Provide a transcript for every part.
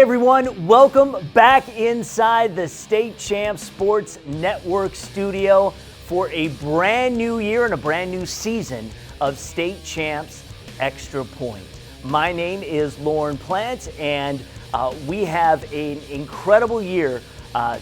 everyone, welcome back inside the State Champs Sports Network studio for a brand new year and a brand new season of State Champs Extra Point. My name is Lorne Plant, and we have an incredible year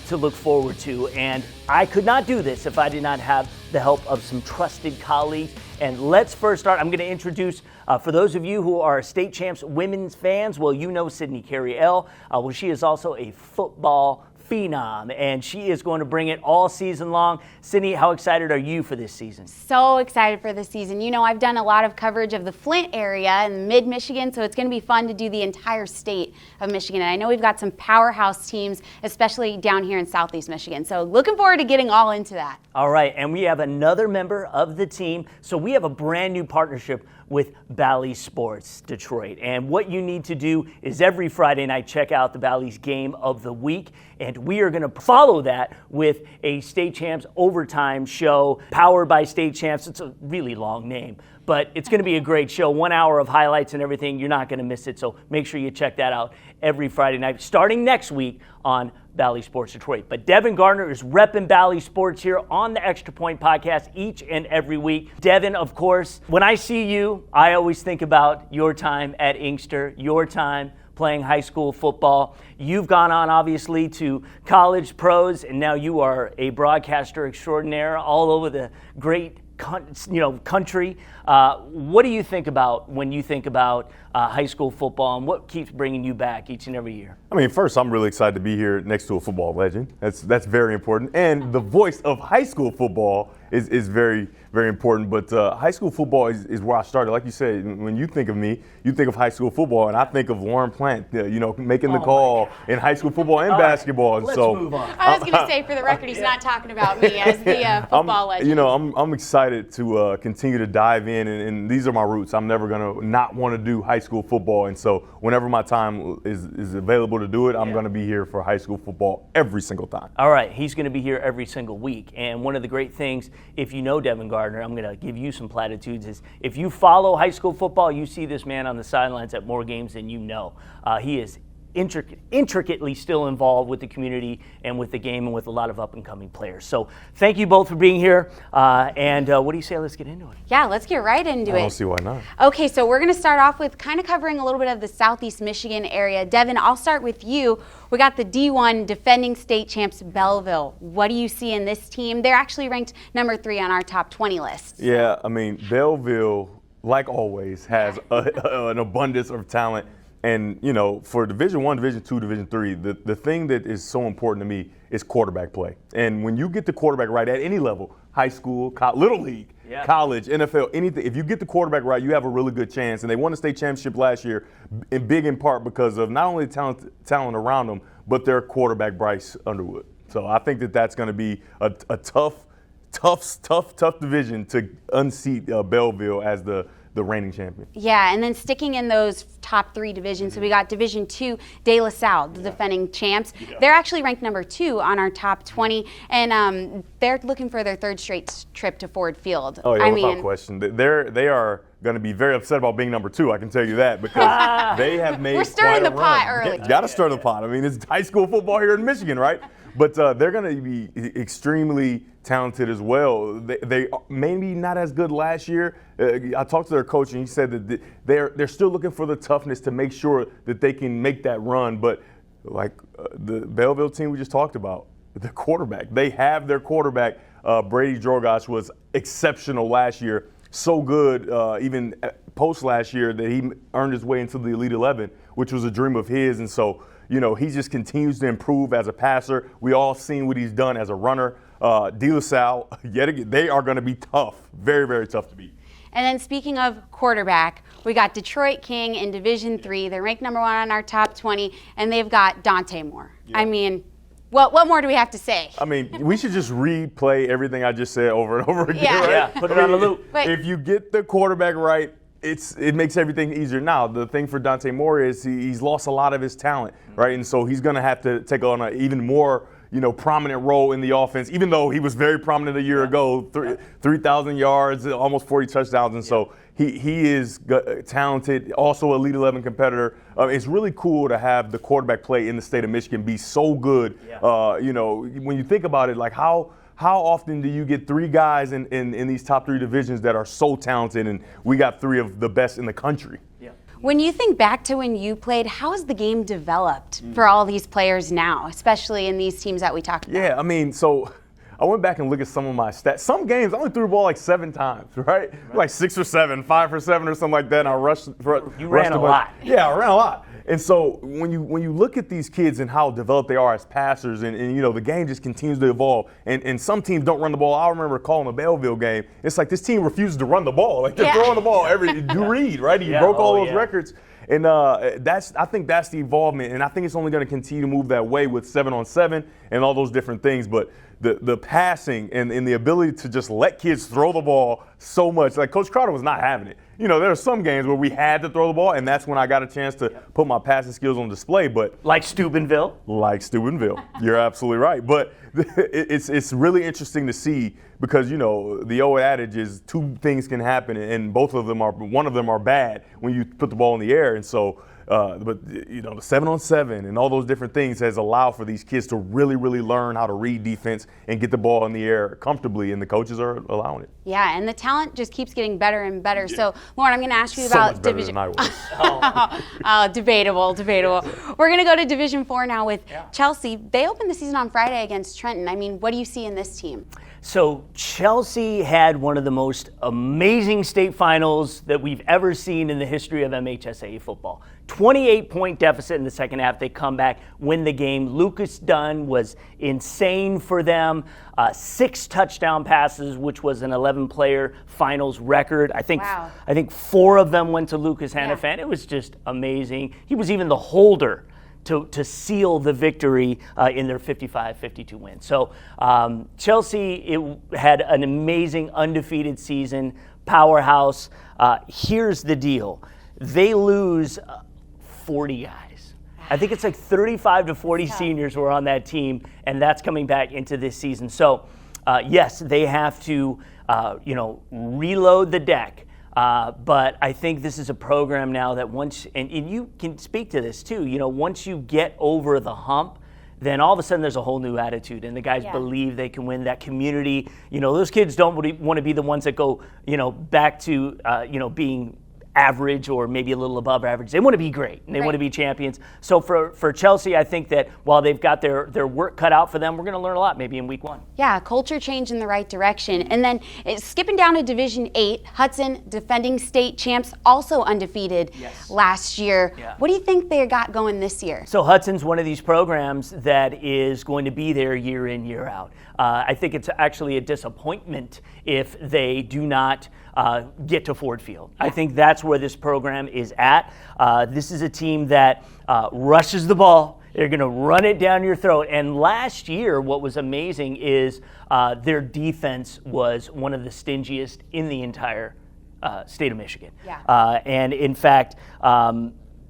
to look forward to, and I could not do this if I did not have the help of some trusted colleagues. And let's first start. I'm going to introduce, for those of you who are State Champs women's fans, well, you know Sydney Cariel. Well, she is also a football phenom, and she is going to bring it all season long. Sydney, how excited are you for this season? So excited for this season. You know, I've done a lot of coverage of the Flint area and mid-Michigan, so it's going to be fun to do the entire state of Michigan. And I know we've got some powerhouse teams, especially down here in Southeast Michigan. So looking forward to getting all into that. All right, and we have another member of the team. So we have a brand new partnership with Bally Sports Detroit. And what you need to do is every Friday night check out the Bally's Game of the Week. And we are going to follow that with a State Champs overtime show powered by State Champs. It's a really long name, but it's going to be a great show. 1 hour of highlights and everything. You're not going to miss it. So make sure you check that out every Friday night, starting next week on Bally Sports Detroit. But Devin Gardner is repping Bally Sports here on the Extra Point podcast each and every week. Devin, of course, when I see you, I always think about your time at Inkster, your time playing high school football. You've gone on, obviously, to college pros, and now you are a broadcaster extraordinaire all over the great country. What do you think about when you think about high school football, and what keeps bringing you back each and every year? I mean, first, I'm really excited to be here next to a football legend. That's very important. And the voice of high school football is very, very important. But high school football is where I started. Like you said, when you think of me, you think of high school football, and I think of Lorne Plant, making the call in high school football and basketball. And let's so move on. I was going to say, for the record, he's not talking about me as the football legend. I'm excited to continue to dive in, and these are my roots. I'm never going to not want to do high school football. And so whenever my time is available to do it, I'm going to be here for high school football every single time. All right. He's going to be here every single week. And one of the great things, if you know Devin Gardner, I'm going to give you some platitudes, is if you follow high school football, you see this man on the sidelines at more games than you know. He is intricately still involved with the community and with the game and with a lot of up-and-coming players. So thank you both for being here. And what do you say? Let's get into it. Yeah, let's get right into it. I don't see why not. Okay, so we're going to start off with kind of covering a little bit of the Southeast Michigan area. Devin, I'll start with you. We got the D1 defending state champs Belleville. What do you see in this team? They're actually ranked number 3 on our top 20 list. Yeah, I mean, Belleville, like always, has an abundance of talent. And, for Division I, Division II, Division III, the thing that is so important to me is quarterback play. And when you get the quarterback right at any level, high school, little league, college, NFL, anything, if you get the quarterback right, you have a really good chance. And they won the state championship last year, in part because of not only the talent around them, but their quarterback, Bryce Underwood. So I think that's going to be a tough division to unseat Belleville as the reigning champion. Yeah, and then sticking in those top 3 divisions, so we got Division II, De La Salle, the defending champs. Yeah. They're actually ranked number 2 on our top 20, and they're looking for their 3rd straight trip to Ford Field. Oh yeah, without question. They are going to be very upset about being number 2. I can tell you that, because they have made. We're stirring the pot run. early. Yeah, got to stir the pot. I mean, it's high school football here in Michigan, right? But they're going to be extremely talented as well. They maybe not as good last year. I talked to their coach, and he said that they're still looking for the toughness to make sure that they can make that run. But like the Belleville team we just talked about, the quarterback, they have their quarterback. Brady Drogosh was exceptional last year. So good, even post last year, that he earned his way into the Elite 11, which was a dream of his. And so, he just continues to improve as a passer. We all seen what he's done as a runner. De La Salle, yet again, they are going to be tough, very, very tough to beat. And then speaking of quarterback, we got Detroit King in Division III. They're ranked number 1 on our top 20, and they've got Dante Moore. Yeah. I mean, what more do we have to say? I mean, we should just replay everything I just said over and over again, right? Yeah, put it on the loop. If you get the quarterback right, it makes everything easier. Now, the thing for Dante Moore is he's lost a lot of his talent, right? And so he's going to have to take on an even more, prominent role in the offense, even though he was very prominent a year ago, 3,000 yards, almost 40 touchdowns. And so he is talented, also Elite 11 competitor. It's really cool to have the quarterback play in the state of Michigan be so good. When you think about it, like how often do you get three guys in these top three divisions that are so talented, and we got three of the best in the country? Yeah. When you think back to when you played, how has the game developed for all these players now, especially in these teams that we talked about? Yeah, I mean, so I went back and looked at some of my stats. Some games, I only threw the ball like 7 times, right? Like 6 or 7, 5 for 7 or something like that, and I rushed. You ran a lot. Yeah, I ran a lot. And so when you look at these kids and how developed they are as passers, and the game just continues to evolve. And some teams don't run the ball. I remember calling the Belleville game. It's like this team refuses to run the ball. Like they're throwing the ball Drew Reed, right? He broke all those records. And I think that's the involvement, and I think it's only going to continue to move that way with 7-on-7 and all those different things. But the passing and the ability to just let kids throw the ball so much, like Coach Crowder was not having it. There are some games where we had to throw the ball, and that's when I got a chance to put my passing skills on display. But like Steubenville. You're absolutely right. But it's really interesting to see because the old adage is 2 things can happen, and one of them are bad when you put the ball in the air. And so, but the 7-on-7 and all those different things has allowed for these kids to really, really learn how to read defense and get the ball in the air comfortably, and the coaches are allowing it. Yeah, and the talent just keeps getting better and better. Yeah. So, Lorne, I'm going to ask you so about much better than I was. Debatable. We're going to go to Division 4 now with Chelsea. They opened the season on Friday against Trenton. I mean, what do you see in this team? So Chelsea had one of the most amazing state finals that we've ever seen in the history of MHSAA football. 28-point deficit in the second half. They come back, win the game. Lucas Dunn was insane for them. 6 touchdown passes, which was an 11-player finals record. I think 4 of them went to Lucas Hannafan. It was just amazing. He was even the holder to seal the victory in their 55-52 win. So Chelsea had an amazing undefeated season, powerhouse. Here's the deal. They lose 40 guys. I think it's like 35 to 40 seniors were on that team, and that's coming back into this season. So, yes, they have to, reload the deck. But I think this is a program now that once, and you can speak to this too, once you get over the hump, then all of a sudden there's a whole new attitude, and the guys believe they can win. That community, those kids don't want to be the ones that go, back to, being average or maybe a little above average. They want to be great, and they want to be champions. So for Chelsea, I think that while they've got their work cut out for them, we're going to learn a lot maybe in week 1. Yeah, culture change in the right direction. And then skipping down to Division 8, Hudson, defending state champs, also undefeated last year. Yeah. What do you think they got going this year? So Hudson's one of these programs that is going to be there year in, year out. I think it's actually a disappointment if they do not get to Ford Field. I think that's where this program is at. This is a team that rushes the ball. They're going to run it down your throat. And last year, what was amazing is their defense was one of the stingiest in the entire state of Michigan. Yeah. And in fact,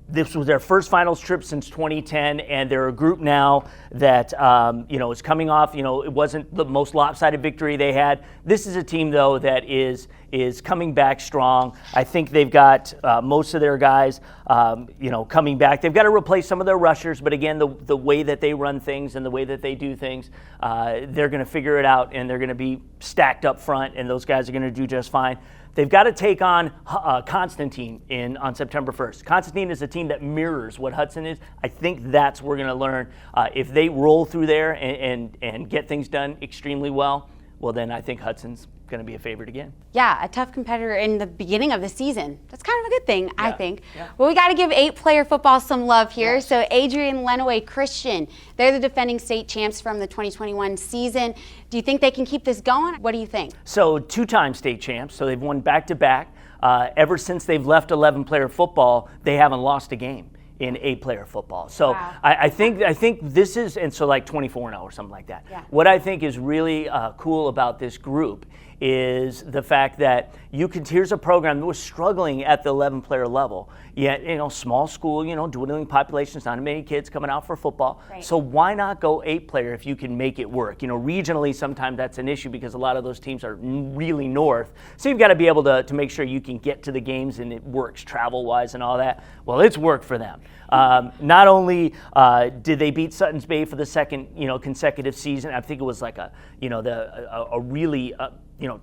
this was their first finals trip since 2010, and they're a group now that is coming off. It wasn't the most lopsided victory they had. This is a team, though, that is coming back strong. I think they've got most of their guys, coming back. They've got to replace some of their rushers, but again, the way that they run things and the way that they do things, they're going to figure it out, and they're going to be stacked up front, and those guys are going to do just fine. They've got to take on Constantine on September 1st. Constantine is a team that mirrors what Hudson is. I think that's what we're going to learn. If they roll through there and get things done extremely well, then I think Hudson's going to be a favorite again. Yeah, a tough competitor in the beginning of the season. That's kind of a good thing, I think. Yeah. Well, we got to give 8-player football some love here. Yes. So Adrian Lenawee Christian, they're the defending state champs from the 2021 season. Do you think they can keep this going? What do you think? So 2-time state champs, so they've won back-to-back. Ever since they've left 11-player football, they haven't lost a game in 8-player football. So wow. I think this is, and so like 24-0 or something like that. Yeah. What I think is really cool about this group is the fact that here's a program that was struggling at the 11-player level. Yet, small school, dwindling populations, not many kids coming out for football. Right. So why not go 8-player if you can make it work? Regionally, sometimes that's an issue because a lot of those teams are really north. So you've got to be able to make sure you can get to the games and it works travel-wise and all that. Well, it's worked for them. Not only did they beat Sutton's Bay for the second, consecutive season, I think it was like a really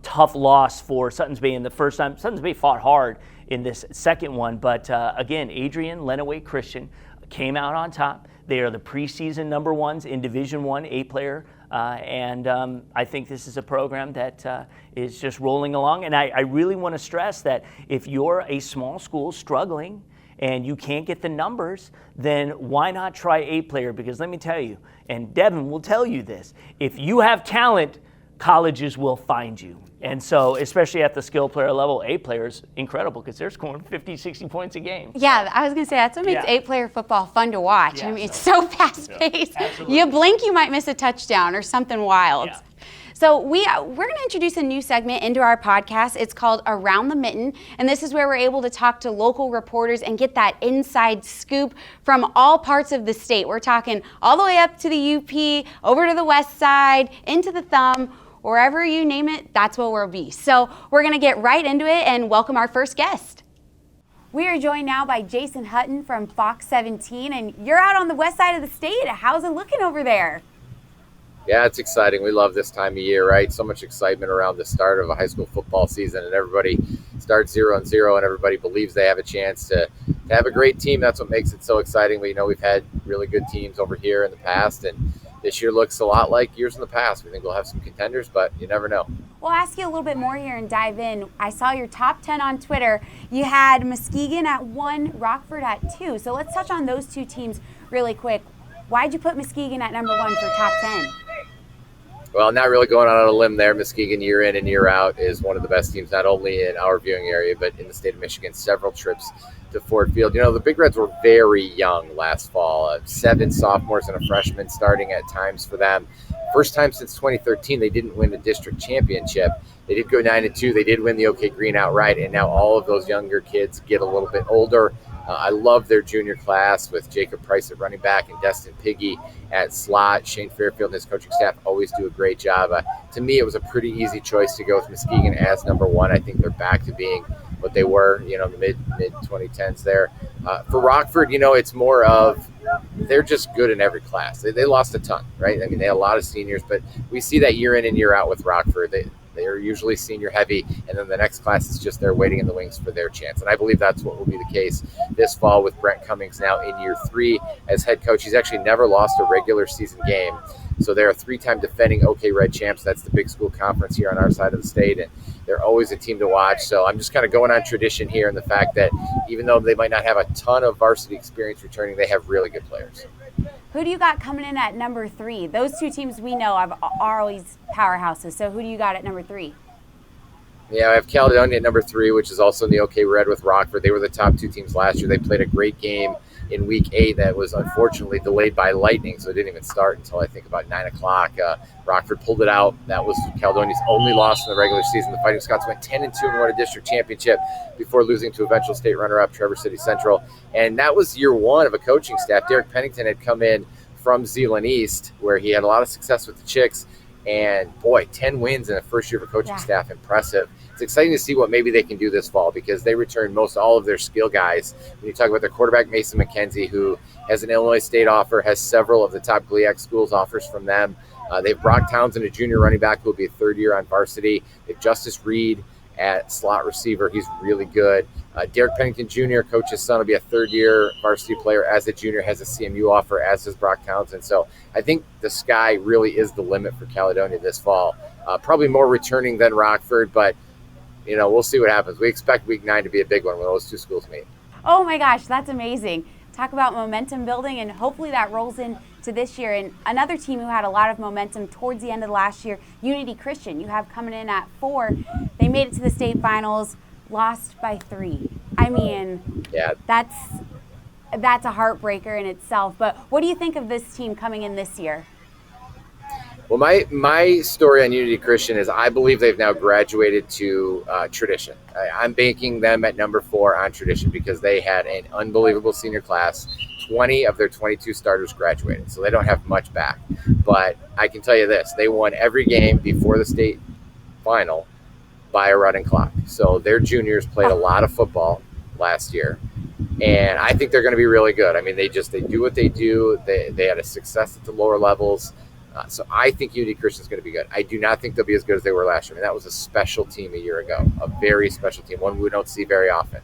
tough loss for Sutton's Bay in the first time. Sutton's Bay fought hard in this second one, but again, Adrian Lenawee Christian came out on top. They are the preseason number ones in Division I, 8-player, and I think this is a program that is just rolling along. And I really want to stress that if you're a small school struggling and you can't get the numbers, then why not try 8-player? Because let me tell you, and Devin will tell you this, if you have talent, colleges will find you. And so, especially at the skill player level, 8-player is incredible because they're scoring 50, 60 points a game. Yeah, I was going to say, that's what makes 8-player football fun to watch. Yeah, I mean, it's so fast-paced. You blink, you might miss a touchdown or something wild. Yeah. So we're going to introduce a new segment into our podcast. It's called Around the Mitten, and this is where we're able to talk to local reporters and get that inside scoop from all parts of the state. We're talking all the way up to the UP, over to the west side, into the Thumb. Wherever you name it, that's what we'll be. So we're going to get right into it and welcome our first guest. We are joined now by Jason Hutton from Fox 17, and you're out on the west side of the state. How's it looking over there? Yeah, it's exciting. We love this time of year, right? So much excitement around the start of a high school football season, and everybody starts 0-0, and everybody believes they have a chance to have a great team. That's what makes it so exciting. We know we've had really good teams over here in the past, and this year looks a lot like years in the past. We think we'll have some contenders, but you never know. We'll ask you a little bit more here and dive in. I saw your top 10 on Twitter. You had Muskegon at 1, Rockford at 2. So let's touch on those two teams really quick. Why'd you put Muskegon at number 1 for top 10? Well, not really going out on a limb there. Muskegon, year in and year out, is one of the best teams, not only in our viewing area, but in the state of Michigan. Several trips to Ford Field. The Big Reds were very young last fall. 7 sophomores and a freshman starting at times for them. First time since 2013 they didn't win the district championship. They did go 9-2. They did win the OK Green outright, and now all of those younger kids get a little bit older. I love their junior class with Jacob Price at running back and Destin Piggy at slot. Shane Fairfield and his coaching staff always do a great job. To me, it was a pretty easy choice to go with Muskegon as number 1. I think they're back to being what they were, the mid 2010s there. For Rockford, it's more of they're just good in every class. They lost a ton, right? I mean, they had a lot of seniors, but we see that year in and year out with Rockford. They are usually senior heavy, and then the next class is just there waiting in the wings for their chance. And I believe that's what will be the case this fall with Brent Cummings now in year 3 as head coach. He's actually never lost a regular season game. So they're a 3-time defending OK Red champs. That's the big school conference here on our side of the state, and they're always a team to watch. So I'm just kind of going on tradition here in the fact that even though they might not have a ton of varsity experience returning, they have really good players. Who do you got coming in at number 3? Those two teams we know are always powerhouses. So who do you got at number 3? Yeah, I have Caledonia at number 3, which is also in the OK Red with Rockford. They were the top 2 teams last year. They played a great game in week 8 that was unfortunately delayed by lightning, so it didn't even start until I think about 9 o'clock. Rockford pulled it out. That was Caledonia's only loss in the regular season. The Fighting Scots went 10-2 and won a district championship before losing to eventual state runner-up Traverse City Central. And that was year 1 of a coaching staff. Derek Pennington had come in from Zeeland East, where he had a lot of success with the Chicks. And boy, 10 wins in the first year of a coaching staff, impressive. It's exciting to see what maybe they can do this fall because they returned most all of their skill guys. When you talk about their quarterback, Mason McKenzie, who has an Illinois State offer, has several of the top GLIAC schools offers from them. They have Brock Townsend, a junior running back who will be a 3rd year on varsity. They have Justice Reed at slot receiver. He's really good. Derek Pennington Jr., coach's son, will be a 3rd year varsity player as a junior, has a CMU offer, as does Brock Townsend. So I think the sky really is the limit for Caledonia this fall. Probably more returning than Rockford, but we'll see what happens. We expect week 9 to be a big one when those 2 schools meet. Oh my gosh, that's amazing. Talk about momentum building, and hopefully that rolls into this year. And another team who had a lot of momentum towards the end of last year, Unity Christian, you have coming in at 4. They made it to the state finals, lost by 3. I mean, that's a heartbreaker in itself. But what do you think of this team coming in this year? Well, my story on Unity Christian is I believe they've now graduated to tradition. I'm banking them at number 4 on tradition because they had an unbelievable senior class. 20 of their 22 starters graduated, so they don't have much back. But I can tell you this, they won every game before the state final by a running clock. So their juniors played a lot of football last year. And I think they're going to be really good. I mean, they do what they do. They had a success at the lower levels. So I think Unity Christian is going to be good. I do not think they'll be as good as they were last year. I mean, that was a special team a year ago, a very special team, one we don't see very often.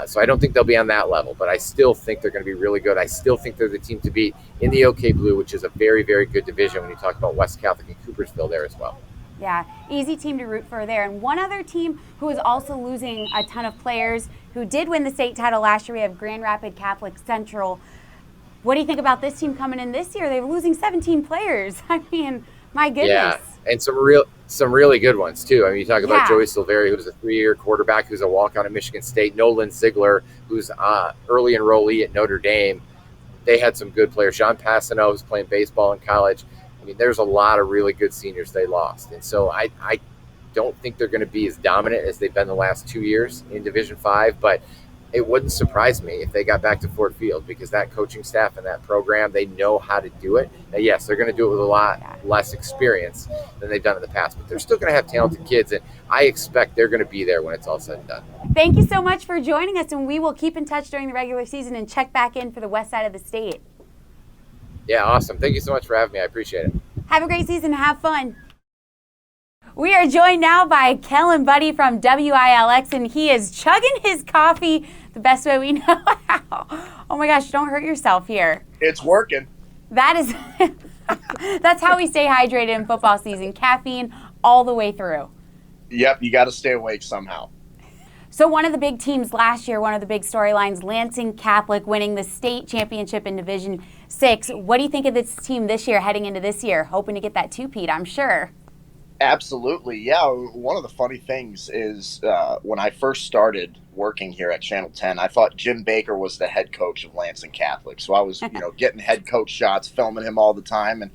So I don't think they'll be on that level, but I still think they're going to be really good. I still think they're the team to beat in the OK Blue, which is a very, very good division when you talk about West Catholic and Coopersville there as well. Yeah, easy team to root for there. And one other team who is also losing a ton of players who did win the state title last year, we have Grand Rapids Catholic Central. What do you think about this team coming in this year? They're losing 17 players. I mean, my goodness. Yeah, and some really good ones too. I mean, you talk about Joey Silveri, who's a 3-year quarterback, who's a walk-on at Michigan State. Nolan Ziegler, who's early enrollee at Notre Dame. They had some good players. Sean Passano, who's playing baseball in college. I mean, there's a lot of really good seniors they lost. And so I don't think they're going to be as dominant as they've been the last 2 years in Division 5, but it wouldn't surprise me if they got back to Fort Field because that coaching staff and that program, they know how to do it. Now, yes, they're going to do it with a lot less experience than they've done in the past, but they're still going to have talented kids, and I expect they're going to be there when it's all said and done. Thank you so much for joining us, and we will keep in touch during the regular season and check back in for the west side of the state. Yeah, awesome. Thank you so much for having me. I appreciate it. Have a great season. Have fun. We are joined now by Kellen Buddy from WILX, and he is chugging his coffee the best way we know how. Oh my gosh, don't hurt yourself here. It's working. That is, that's how we stay hydrated in football season. Caffeine all the way through. Yep, you got to stay awake somehow. So one of the big teams last year, one of the big storylines, Lansing Catholic winning the state championship in Division 6. What do you think of this team this year, heading into this year? Hoping to get that two-peat, I'm sure. Absolutely, yeah. One of the funny things is when I first started working here at Channel 10, I thought Jim Baker was the head coach of Lansing Catholic. So I was, getting head coach shots, filming him all the time, and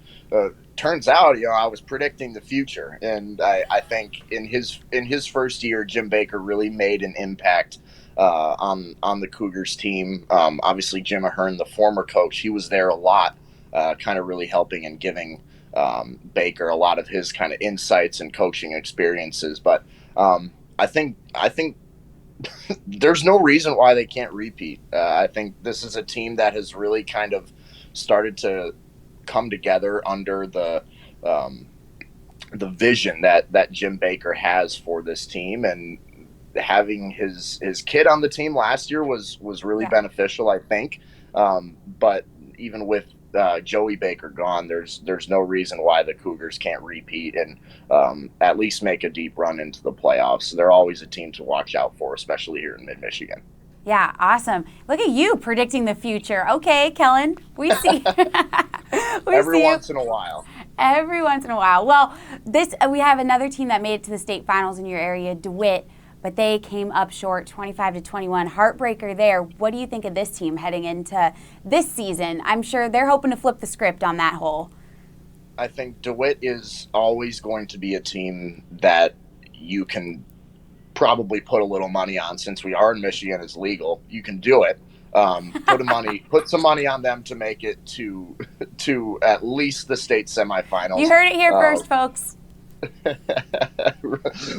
turns out, I was predicting the future. And I think in his first year, Jim Baker really made an impact on the Cougars team. Obviously, Jim Ahern, the former coach, he was there a lot, kind of really helping and giving Baker a lot of his kind of insights and coaching experiences. But I think there's no reason why they can't repeat. I think this is a team that has really kind of started to come together under the vision that Jim Baker has for this team, and having his kid on the team last year was really beneficial, I think. But even with Joey Baker gone, there's no reason why the Cougars can't repeat and at least make a deep run into the playoffs. They're always a team to watch out for, especially here in mid-Michigan. Yeah, awesome. Look at you predicting the future. Okay, Kellen, we see. Every once in a while. Every once in a while. Well, we have another team that made it to the state finals in your area, DeWitt, but they came up short, 25-21. Heartbreaker there. What do you think of this team heading into this season? I'm sure they're hoping to flip the script on that whole. I think DeWitt is always going to be a team that you can probably put a little money on. Since we are in Michigan, it's legal. You can do it. Put some money on them to make it to at least the state semifinals. You heard it here first, folks.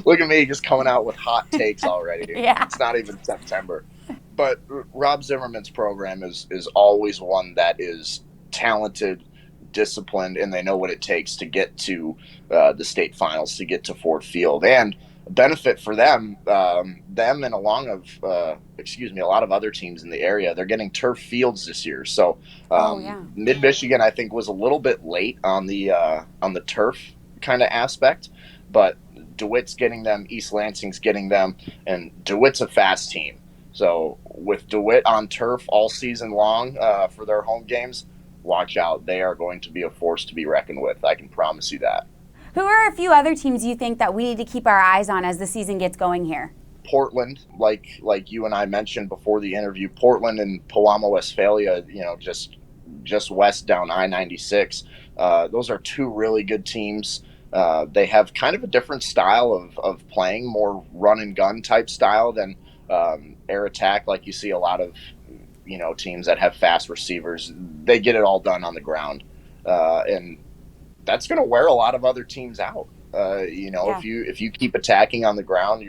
Look at me just coming out with hot takes already. Yeah. It's not even September. But Rob Zimmerman's program is always one that is talented, disciplined, and they know what it takes to get to the state finals, to get to Fort Field. And benefit for them and a lot of other teams in the area, they're getting turf fields this year. So Mid-Michigan, I think, was a little bit late on the turf kind of aspect, but DeWitt's getting them, East Lansing's getting them, and DeWitt's a fast team. So with DeWitt on turf all season long for their home games, watch out. They are going to be a force to be reckoned with. I can promise you that. Who are a few other teams you think that we need to keep our eyes on as the season gets going here? Portland, like you and I mentioned before the interview, Portland and Pewamo, Westphalia, just just west down I-96. Those are two really good teams. They have kind of a different style of playing, more run and gun type style than air attack, like you see a lot of teams that have fast receivers. They get it all done on the ground, and that's going to wear a lot of other teams out. If you keep attacking on the ground,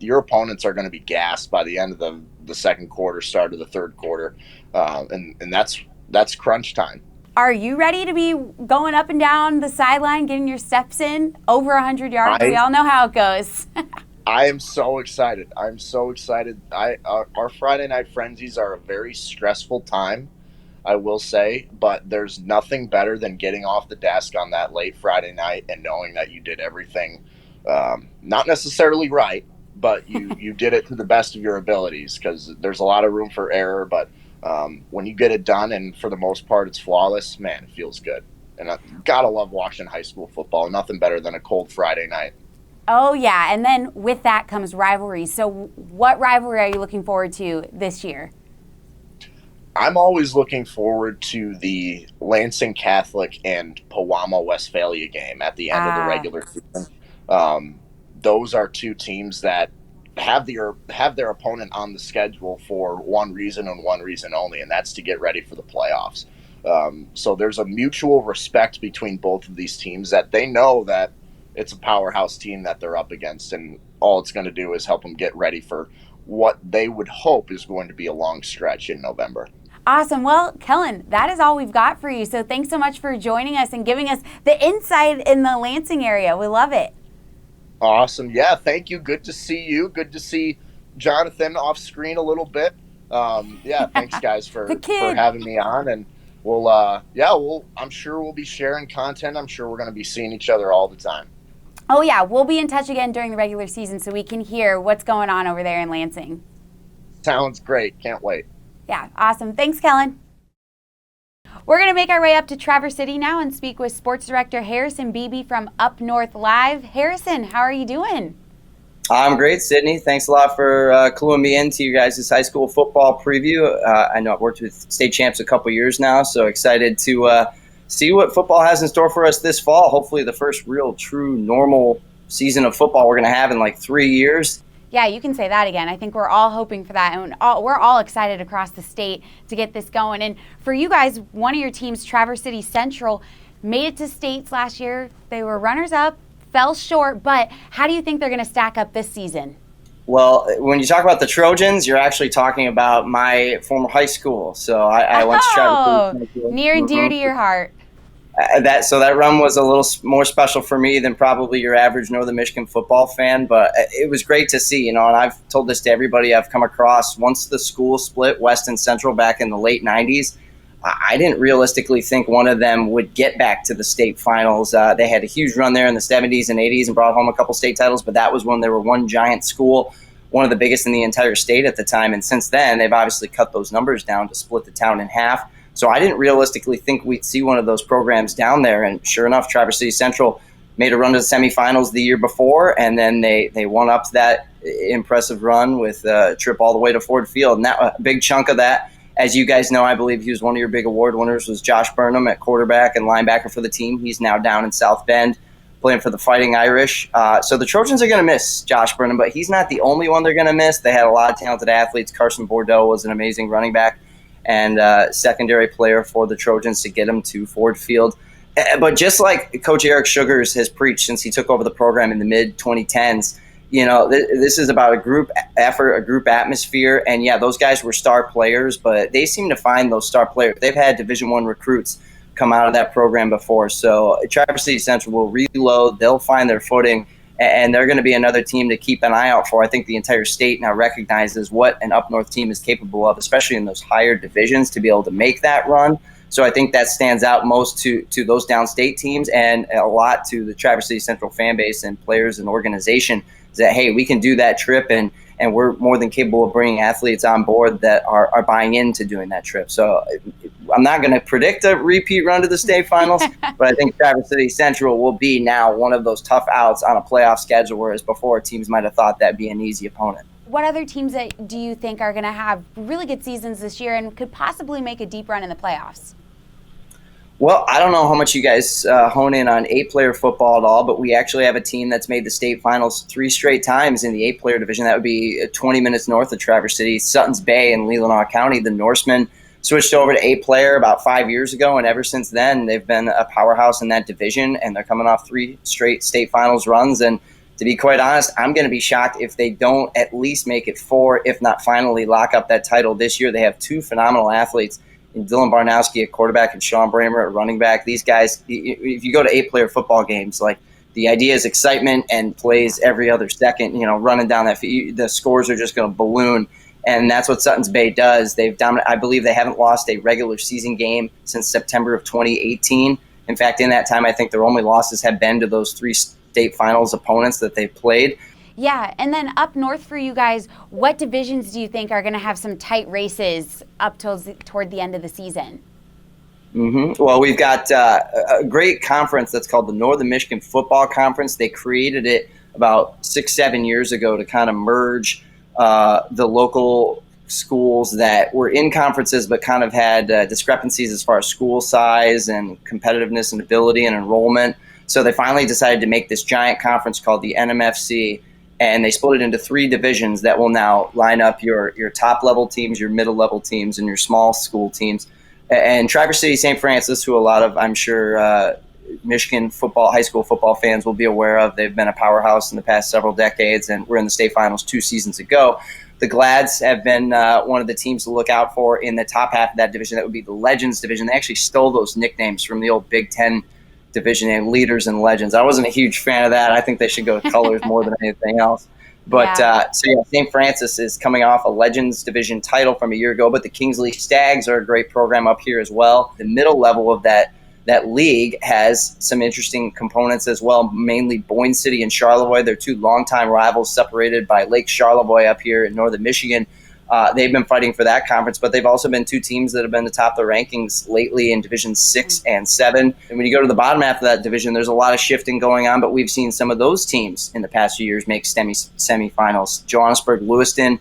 your opponents are going to be gassed by the end of the second quarter, start of the third quarter, and that's crunch time. Are you ready to be going up and down the sideline, getting your steps in over 100 yards? We all know how it goes. I am so excited. I'm so excited. Our Friday night frenzies are a very stressful time, I will say, but there's nothing better than getting off the desk on that late Friday night and knowing that you did everything, not necessarily right, but you did it to the best of your abilities, because there's a lot of room for error, but when you get it done and for the most part it's flawless, man, it feels good. And I gotta love watching high school football. Nothing better than a cold Friday night. Oh yeah, and then with that comes rivalries. So what rivalry are you looking forward to this year? I'm always looking forward to the Lansing Catholic and Pewamo Westphalia game at the end of the regular season. Those are two teams that have their opponent on the schedule for one reason and one reason only, and that's to get ready for the playoffs. So there's a mutual respect between both of these teams, that they know that it's a powerhouse team that they're up against, and all it's going to do is help them get ready for what they would hope is going to be a long stretch in November. Awesome. Well, Kellen, that is all we've got for you. So thanks so much for joining us and giving us the insight in the Lansing area. We love it. Awesome. Yeah, thank you. Good to see you. Good to see Jonathan off screen a little bit. Thanks guys for having me on, and I'm sure we'll be sharing content. I'm sure we're going to be seeing each other all the time. Oh yeah, we'll be in touch again during the regular season so we can hear what's going on over there in Lansing. Sounds great. Can't wait. Yeah, awesome. Thanks, Kellen. We're going to make our way up to Traverse City now and speak with Sports Director Harrison Beebe from Up North Live. Harrison, how are you doing? I'm great, Sydney. Thanks a lot for cluing me into you guys' high school football preview. I know I've worked with state champs a couple years now, so excited to see what football has in store for us this fall. Hopefully the first real, true, normal season of football we're going to have in like 3 years. Yeah, you can say that again. I think we're all hoping for that, and we're all excited across the state to get this going. And for you guys, one of your teams, Traverse City Central, made it to states last year. They were runners-up, fell short, but how do you think they're going to stack up this season? Well, when you talk about the Trojans, you're actually talking about my former high school. So I went to Traverse City. Near and dear to your heart. That run was a little more special for me than probably your average Northern Michigan football fan, but it was great to see, and I've told this to everybody I've come across. Once the school split, West and Central, back in the late 90s, I didn't realistically think one of them would get back to the state finals. They had a huge run there in the 70s and 80s and brought home a couple state titles, but that was when they were one giant school, one of the biggest in the entire state at the time, and since then, they've obviously cut those numbers down to split the town in half. So I didn't realistically think we'd see one of those programs down there. And sure enough, Traverse City Central made a run to the semifinals the year before, and then they won up that impressive run with a trip all the way to Ford Field. And that a big chunk of that, as you guys know, I believe he was one of your big award winners, was Josh Burnham at quarterback and linebacker for the team. He's now down in South Bend playing for the Fighting Irish. So the Trojans are going to miss Josh Burnham, but he's not the only one they're going to miss. They had a lot of talented athletes. Carson Bordeaux was an amazing running back and secondary player for the Trojans to get him to Ford Field. But just like Coach Eric Sugars has preached since he took over the program in the mid-2010s, this is about a group effort, a group atmosphere. And, yeah, those guys were star players, but they seem to find those star players. They've had Division I recruits come out of that program before. So Traverse City Central will reload. They'll find their footing. And they're going to be another team to keep an eye out for. I think the entire state now recognizes what an Up North team is capable of, especially in those higher divisions, to be able to make that run. So I think that stands out most to those downstate teams, and a lot to the Traverse City Central fan base and players and organization, is that, hey, we can do that trip, and we're more than capable of bringing athletes on board that are buying into doing that trip. So I'm not going to predict a repeat run to the state finals, but I think Traverse City Central will be now one of those tough outs on a playoff schedule, whereas before teams might have thought that'd be an easy opponent. what other teams do you think are going to have really good seasons this year and could possibly make a deep run in the playoffs? Well, I don't know how much you guys hone in on 8-player football at all, but we actually have a team that's made the state finals 3 straight times in the 8-player division. That would be 20 minutes north of Traverse City, Sutton's Bay in Leelanau County. The Norsemen switched over to 8-player about 5 years ago, and ever since then, they've been a powerhouse in that division, and they're coming off 3 straight state finals runs. And to be quite honest, I'm going to be shocked if they don't at least make it 4, if not finally lock up that title this year. They have 2 phenomenal athletes in Dylan Barnowski at quarterback and Sean Bramer at running back. These guys, if you go to 8-player football games, like the idea is excitement and plays every other second, running down that field, the scores are just going to balloon. And that's what Sutton's Bay does. They've dominated. I believe they haven't lost a regular season game since September of 2018. In fact, in that time, I think their only losses have been to those 3 state finals opponents that they've played. Yeah, and then up north for you guys, what divisions do you think are going to have some tight races up toward the end of the season? Well, we've got a great conference that's called the Northern Michigan Football Conference. They created it about 6-7 years ago to kind of merge the local schools that were in conferences but kind of had discrepancies as far as school size and competitiveness and ability and enrollment. So they finally decided to make this giant conference called the NMFC, and they split it into 3 divisions that will now line up your top-level teams, your middle-level teams, and your small school teams. And Traverse City St. Francis, who a lot of, I'm sure, Michigan football, high school football fans will be aware of. They've been a powerhouse in the past several decades, and we're in the state finals 2 seasons ago. The Glads have been one of the teams to look out for in the top half of that division. That would be the Legends division. They actually stole those nicknames from the old Big Ten division and Leaders and Legends. I wasn't a huge fan of that. I think they should go with colors more than anything else. But St. Francis is coming off a Legends division title from a year ago, but the Kingsley Stags are a great program up here as well. The middle level of that league has some interesting components as well, mainly Boyne City and Charlevoix. They're 2 longtime rivals separated by Lake Charlevoix up here in northern Michigan. They've been fighting for that conference, but they've also been 2 teams that have been the top of the rankings lately in Division 6 and 7. And when you go to the bottom half of that division, there's a lot of shifting going on, but we've seen some of those teams in the past few years make semifinals. Johannesburg-Lewiston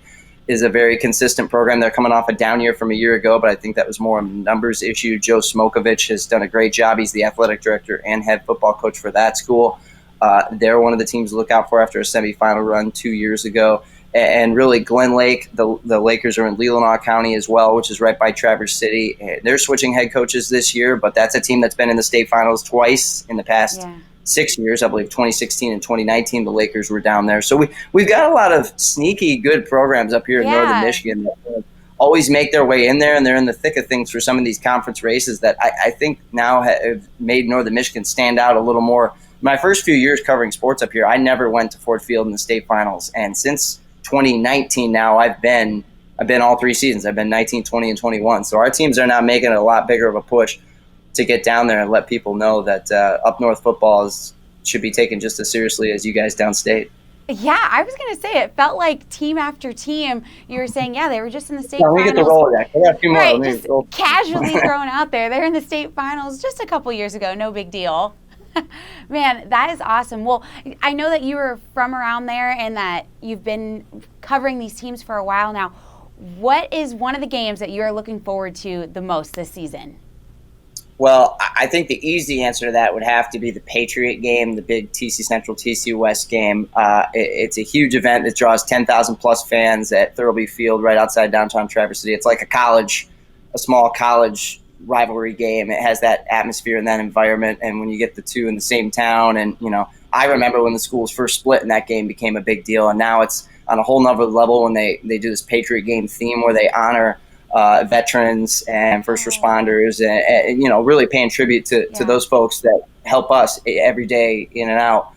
is a very consistent program. They're coming off a down year from a year ago, but I think that was more of a numbers issue. Joe Smokovich has done a great job. He's the athletic director and head football coach for that school. They're one of the teams to look out for after a semifinal run 2 years ago. And really, Glen Lake, the Lakers are in Leelanau County as well, which is right by Traverse City. They're switching head coaches this year, but that's a team that's been in the state finals twice in the past 6 years. I believe 2016 and 2019, the Lakers were down there. So we've got a lot of sneaky good programs up here in northern Michigan that always make their way in there, and they're in the thick of things for some of these conference races that I think now have made northern Michigan stand out a little more. My first few years covering sports up here, I never went to Ford Field in the state finals, and since 2019 now, I've been all 3 seasons. I've been 19, 20, and 21. So our teams are now making a lot bigger of a push to get down there and let people know that up north football should be taken just as seriously as you guys downstate. Yeah, I was going to say, it felt like team after team, you were saying, they were just in the state finals. We get the Rolodex. I got a few more. Right, just casually thrown out there. They're in the state finals just a couple years ago. No big deal. Man, that is awesome. Well, I know that you were from around there and that you've been covering these teams for a while now. What is one of the games that you're looking forward to the most this season? Well, I think the easy answer to that would have to be the Patriot game, the big TC Central, TC West game. It's a huge event that draws 10,000 plus fans at Thurlby Field right outside downtown Traverse City. It's like a small college rivalry game. It has that atmosphere and that environment, and when you get the 2 in the same town, and I remember when the schools first split and that game became a big deal, and now it's on a whole nother level when they do this Patriot game theme where they honor veterans and first responders and really paying tribute to those folks that help us every day in and out,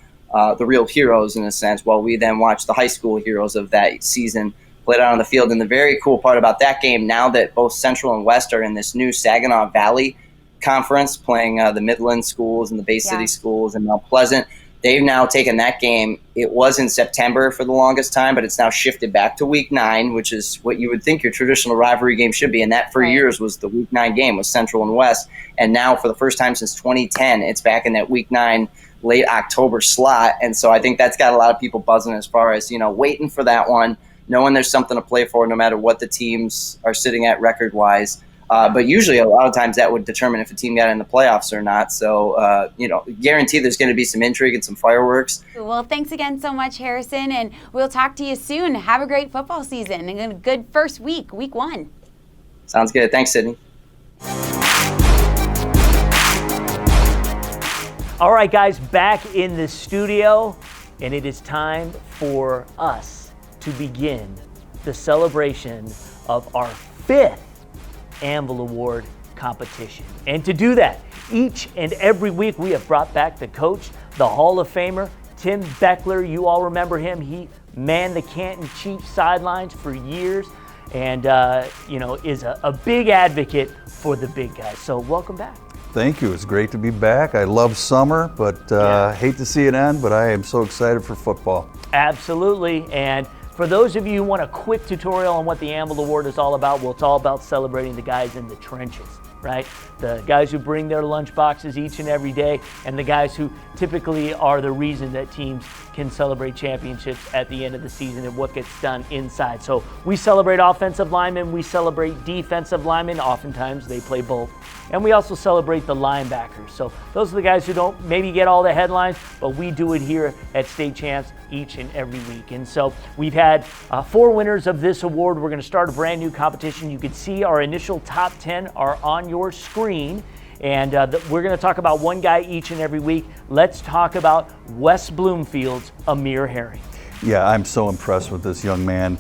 the real heroes in a sense, while we then watch the high school heroes of that season played out on the field. And the very cool part about that game, now that both Central and West are in this new Saginaw Valley Conference, playing the Midland schools and the Bay City schools and Mount Pleasant, they've now taken that game. It was in September for the longest time, but it's now shifted back to Week 9, which is what you would think your traditional rivalry game should be. And that for years was the Week 9 game with Central and West. And now for the first time since 2010, it's back in that Week 9 late October slot. And so I think that's got a lot of people buzzing as far as, waiting for that one. knowing there's something to play for no matter what the teams are sitting at record-wise. But usually a lot of times that would determine if a team got in the playoffs or not. So, guarantee there's going to be some intrigue and some fireworks. Well, thanks again so much, Harrison, and we'll talk to you soon. Have a great football season and a good first week 1. Sounds good. Thanks, Sydney. All right, guys, back in the studio, and it is time for us to begin the celebration of our 5th Anvil Award competition. And to do that, each and every week we have brought back the coach, the Hall of Famer, Tim Beckler. You all remember him. He manned the Canton Chiefs sidelines for years and, is a big advocate for the big guys. So welcome back. Thank you. It's great to be back. I love summer, but hate to see it end, but I am so excited for football. Absolutely. And for those of you who want a quick tutorial on what the Anvil Award is all about, well, it's all about celebrating the guys in the trenches, right? The guys who bring their lunch boxes each and every day, and the guys who typically are the reason that teams can celebrate championships at the end of the season and what gets done inside. So we celebrate offensive linemen, we celebrate defensive linemen, oftentimes they play both. And we also celebrate the linebackers. So those are the guys who don't maybe get all the headlines, but we do it here at State Champs each and every week. And so we've had 4 winners of this award. We're going to start a brand new competition. You can see our initial top 10 are on your screen. And we're going to talk about one guy each and every week. Let's talk about West Bloomfield's Amir Herring. Yeah, I'm so impressed with this young man.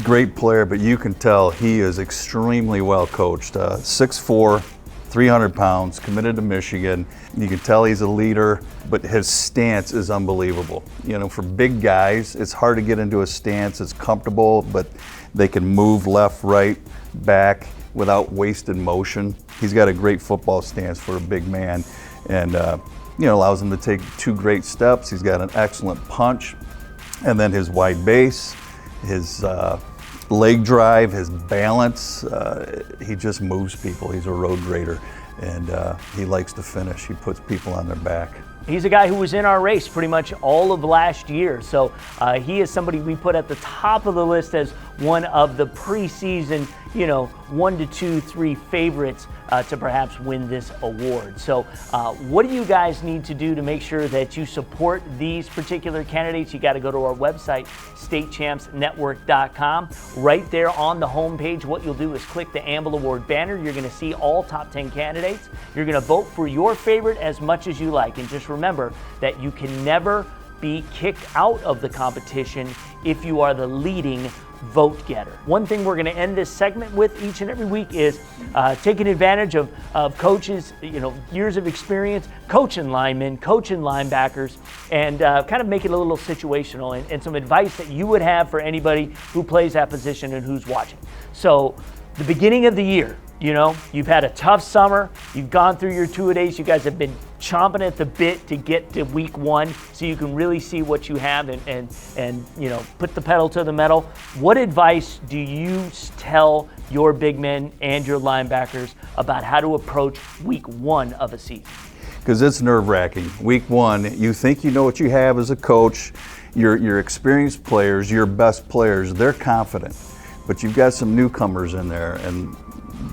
Great player, but you can tell he is extremely well coached. 6'4", 300 pounds, committed to Michigan. You can tell he's a leader, but his stance is unbelievable. For big guys, it's hard to get into a stance. It's comfortable, but they can move left, right, back without wasted motion. He's got a great football stance for a big man, and allows him to take 2 great steps. He's got an excellent punch, and then his wide base, his leg drive, his balance, he just moves people. He's a road grader, and he likes to finish. He puts people on their back. He's a guy who was in our race pretty much all of last year. So he is somebody we put at the top of the list as one of the preseason, 1 to 2, 3 favorites to perhaps win this award. So what do you guys need to do to make sure that you support these particular candidates? You got to go to our website, statechampsnetwork.com. Right there on the homepage, what you'll do is click the Anvil Award banner. You're going to see all top 10 candidates. You're going to vote for your favorite as much as you like. And just remember that you can never be kicked out of the competition if you are the leading vote getter. One thing we're going to end this segment with each and every week is taking advantage of coaches, years of experience, coaching linemen, coaching linebackers, and kind of make it a little situational and some advice that you would have for anybody who plays that position and who's watching. So the beginning of the year, you've had a tough summer. You've gone through your 2-a-days. You guys have been chomping at the bit to get to week 1 so you can really see what you have and put the pedal to the metal. What advice do you tell your big men and your linebackers about how to approach week 1 of a season? Because it's nerve-wracking. Week 1, you think you know what you have as a coach. Your experienced players, your best players, they're confident. But you've got some newcomers in there, and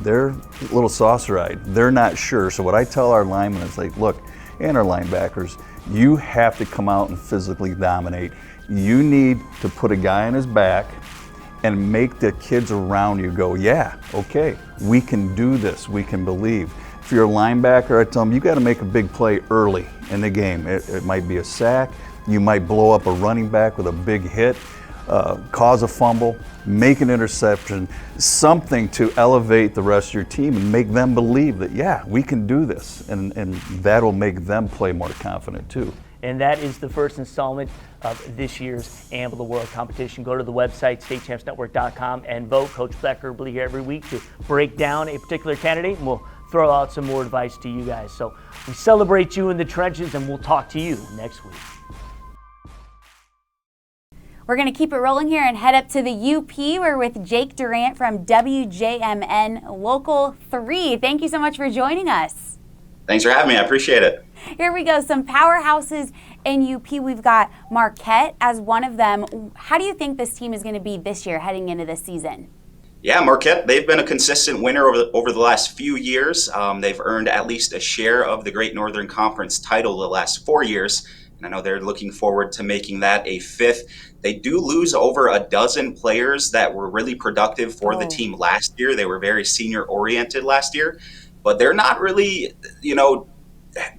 they're a little saucer-eyed. They're not sure. So what I tell our linemen is look, and our linebackers, you have to come out and physically dominate. You need to put a guy on his back and make the kids around you go, yeah, okay, we can do this, we can believe. If you're a linebacker, I tell them, you got to make a big play early in the game. It might be a sack, you might blow up a running back with a big hit, cause a fumble, make an interception, something to elevate the rest of your team and make them believe that, yeah, we can do this. And that'll make them play more confident too. And that is the first installment of this year's Anvil Award competition. Go to the website, statechampsnetwork.com, and vote. Coach Becker will be here every week to break down a particular candidate, and we'll throw out some more advice to you guys. So we celebrate you in the trenches, and we'll talk to you next week. We're going to keep it rolling here and head up to the UP. We're with Jake Durant from WJMN Local 3. Thank you so much for joining us. Thanks for having me. I appreciate it. Here we go. Some powerhouses in UP. We've got Marquette as one of them. How do you think this team is going to be this year heading into this season? Yeah, Marquette, they've been a consistent winner over the last few years. They've earned at least a share of the Great Northern Conference title the last 4 years. And I know they're looking forward to making that a 5th. They do lose over a dozen players that were really productive for the team last year. They were very senior oriented last year, but they're not really,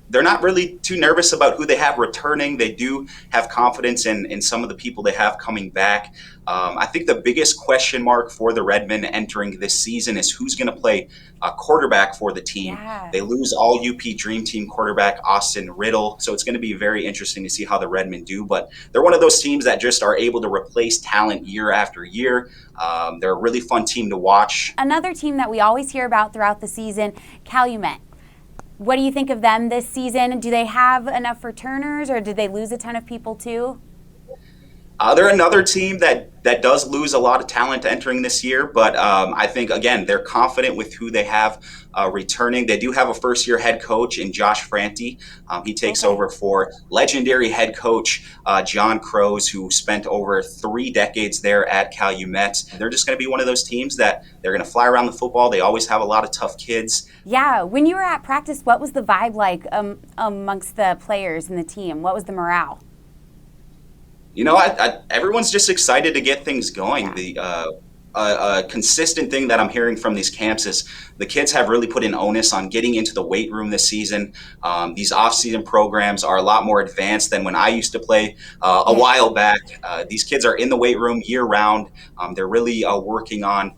they're not really too nervous about who they have returning. They do have confidence in some of the people they have coming back. I think the biggest question mark for the Redmen entering this season is who's going to play a quarterback for the team. Yeah. They lose all UP Dream Team quarterback Austin Riddle, so it's going to be very interesting to see how the Redmen do. But they're one of those teams that just are able to replace talent year after year. They're a really fun team to watch. Another team that we always hear about throughout the season, Calumet. What do you think of them this season? Do they have enough returners, or did they lose a ton of people too? They're another team that does lose a lot of talent entering this year, but I think, again, they're confident with who they have returning. They do have a first-year head coach in Josh Franti. He takes over for legendary head coach John Crows, who spent over 3 decades there at Calumet. They're just going to be one of those teams that they're going to fly around the football. They always have a lot of tough kids. Yeah. When you were at practice, what was the vibe like amongst the players and the team? What was the morale? Everyone's just excited to get things going. A consistent thing that I'm hearing from these camps is the kids have really put an onus on getting into the weight room this season. These off-season programs are a lot more advanced than when I used to play a while back. These kids are in the weight room year-round. They're really working on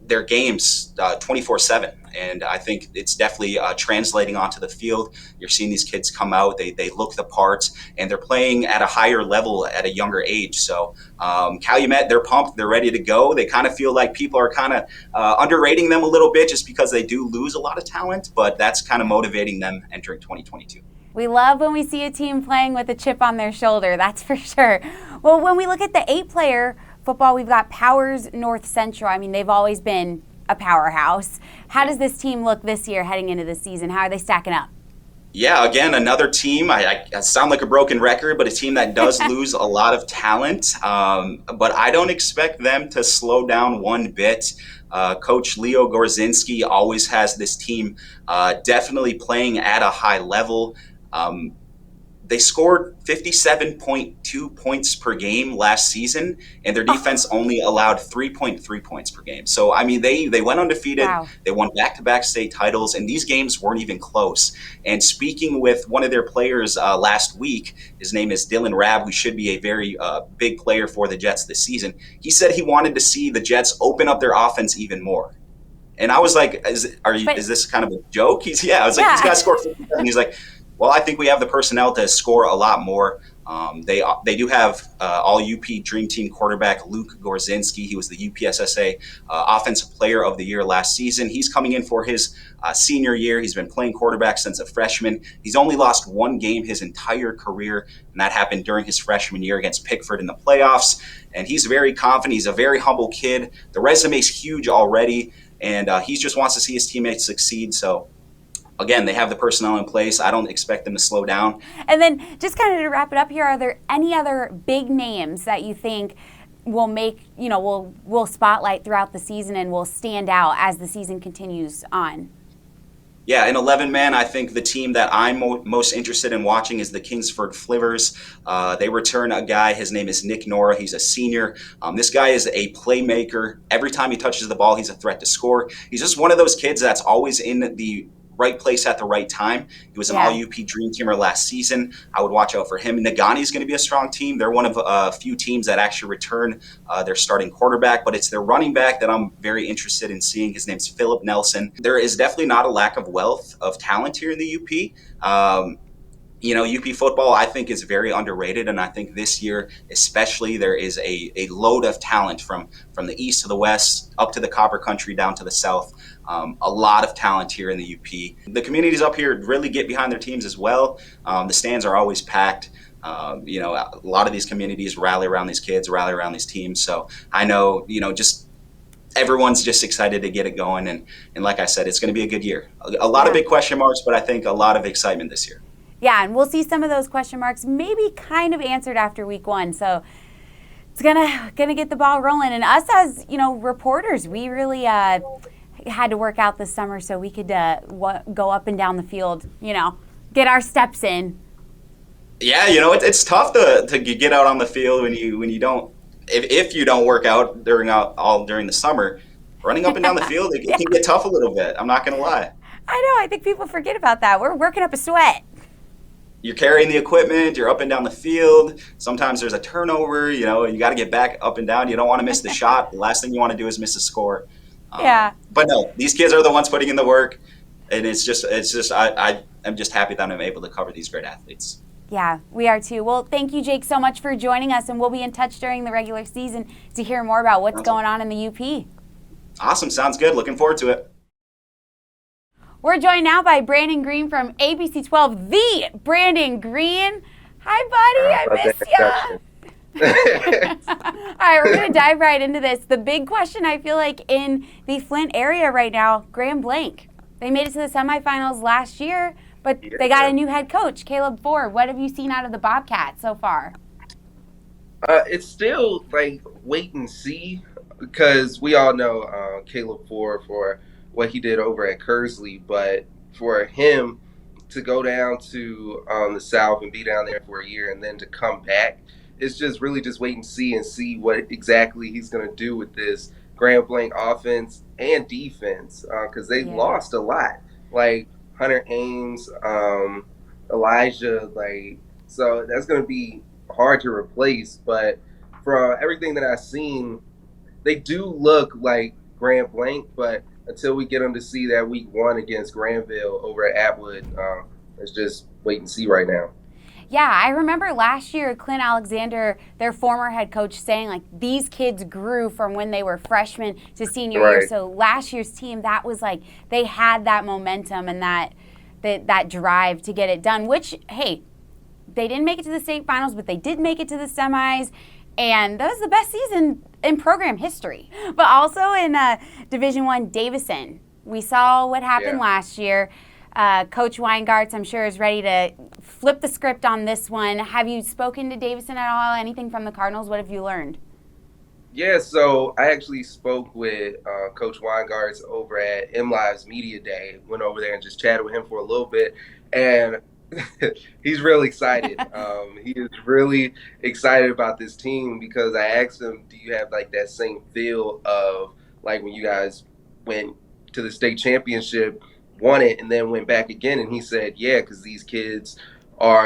their games 24/7. And I think it's definitely translating onto the field. You're seeing these kids come out, they look the parts, and they're playing at a higher level at a younger age. So Calumet, they're pumped, they're ready to go. They kind of feel like people are kind of underrating them a little bit just because they do lose a lot of talent, but that's kind of motivating them entering 2022. We love when we see a team playing with a chip on their shoulder, that's for sure. Well, when we look at the 8-player football, we've got Powers North Central. I mean, they've always been a powerhouse. How does this team look this year heading into the season? How are they stacking up? Yeah, again, another team. I sound like a broken record, but a team that does lose a lot of talent. But I don't expect them to slow down one bit. Coach Leo Gorzinski always has this team definitely playing at a high level. They scored 57.2 points per game last season, and their defense only allowed 3.3 points per game. So, I mean, they went undefeated. Wow. They won back-to-back state titles, and these games weren't even close. And speaking with one of their players last week, his name is Dylan Rabb, who should be a very big player for the Jets this season. He said he wanted to see the Jets open up their offense even more. And I was like, is this kind of a joke? I was like, these guys scored 57. He's like, well, I think we have the personnel to score a lot more. They do have all UP Dream Team quarterback Luke Gorzinski. He was the UPSSA Offensive Player of the Year last season. He's coming in for his senior year. He's been playing quarterback since a freshman. He's only lost 1 game his entire career, and that happened during his freshman year against Pickford in the playoffs. And he's very confident. He's a very humble kid. The resume's huge already, and he just wants to see his teammates succeed. So, again, they have the personnel in place. I don't expect them to slow down. And then just kind of to wrap it up here, are there any other big names that you think will make, will spotlight throughout the season and will stand out as the season continues on? Yeah, in 11-man, I think the team that I'm most interested in watching is the Kingsford Flivers. They return a guy. His name is Nick Nora. He's a senior. This guy is a playmaker. Every time he touches the ball, he's a threat to score. He's just one of those kids that's always in the right place at the right time. He was an all-UP Dream Teamer last season. I would watch out for him. Nagani is going to be a strong team. They're one of a few teams that actually return their starting quarterback, but it's their running back that I'm very interested in seeing. His name's Philip Nelson. There is definitely not a lack of wealth of talent here in the UP. UP football, I think, is very underrated, and I think this year especially there is a load of talent from the east to the west, up to the Copper Country, down to the south. A lot of talent here in the UP. The communities up here really get behind their teams as well. The stands are always packed. A lot of these communities rally around these kids, rally around these teams. So I know, just everyone's just excited to get it going. And like I said, it's going to be a good year. A lot of big question marks, but I think a lot of excitement this year. Yeah, and we'll see some of those question marks maybe kind of answered after week 1. So it's gonna get the ball rolling. And us as, reporters, we really had to work out this summer so we could go up and down the field, get our steps in. Yeah, it's tough to get out on the field when you don't, if you don't work out during the summer. Running up and down the field, it can get tough a little bit. I'm not gonna lie. I know. I think people forget about that. We're working up a sweat. You're carrying the equipment, you're up and down the field. Sometimes there's a turnover, you got to get back up and down. You don't want to miss the shot. The last thing you want to do is miss a score. But no, these kids are the ones putting in the work. And I'm just happy that I'm able to cover these great athletes. Yeah, we are too. Well, thank you, Jake, so much for joining us. And we'll be in touch during the regular season to hear more about what's going on in the UP. Awesome. Sounds good. Looking forward to it. We're joined now by Brandon Green from ABC 12, the Brandon Green. Hi, buddy. I miss you. All right, we're going to dive right into this. The big question, I feel like, in the Flint area right now, Grand Blanc. They made it to the semifinals last year, but they got a new head coach, Caleb Ford. What have you seen out of the Bobcats so far? It's still like wait and see, because we all know Caleb Ford for what he did over at Kersley, but for him to go down to the South and be down there for a year and then to come back, it's just really just wait and see what exactly he's going to do with this Grand Blanc offense and defense, because they lost a lot, like Hunter Ames, Elijah, so that's going to be hard to replace. But for everything that I've seen, they do look like Grand Blanc, but until we get them to see that week 1 against Granville over at Atwood, let's just wait and see right now. Yeah, I remember last year, Clint Alexander, their former head coach, saying these kids grew from when they were freshmen to senior year. So last year's team, that was they had that momentum and that drive to get it done, which, hey, they didn't make it to the state finals, but they did make it to the semis. And that was the best season in program history. But also in Division I, Davison, we saw what happened last year. Coach Weingartz, I'm sure, is ready to flip the script on this one. Have you spoken to Davison at all? Anything from the Cardinals? What have you learned? Yeah, so I actually spoke with Coach Weingartz over at MLive's Media Day. Went over there and just chatted with him for a little bit. And he's really excited. He is really excited about this team, because I asked him, do you have that same feel of when you guys went to the state championship, won it, and then went back again? And he said, yeah, because these kids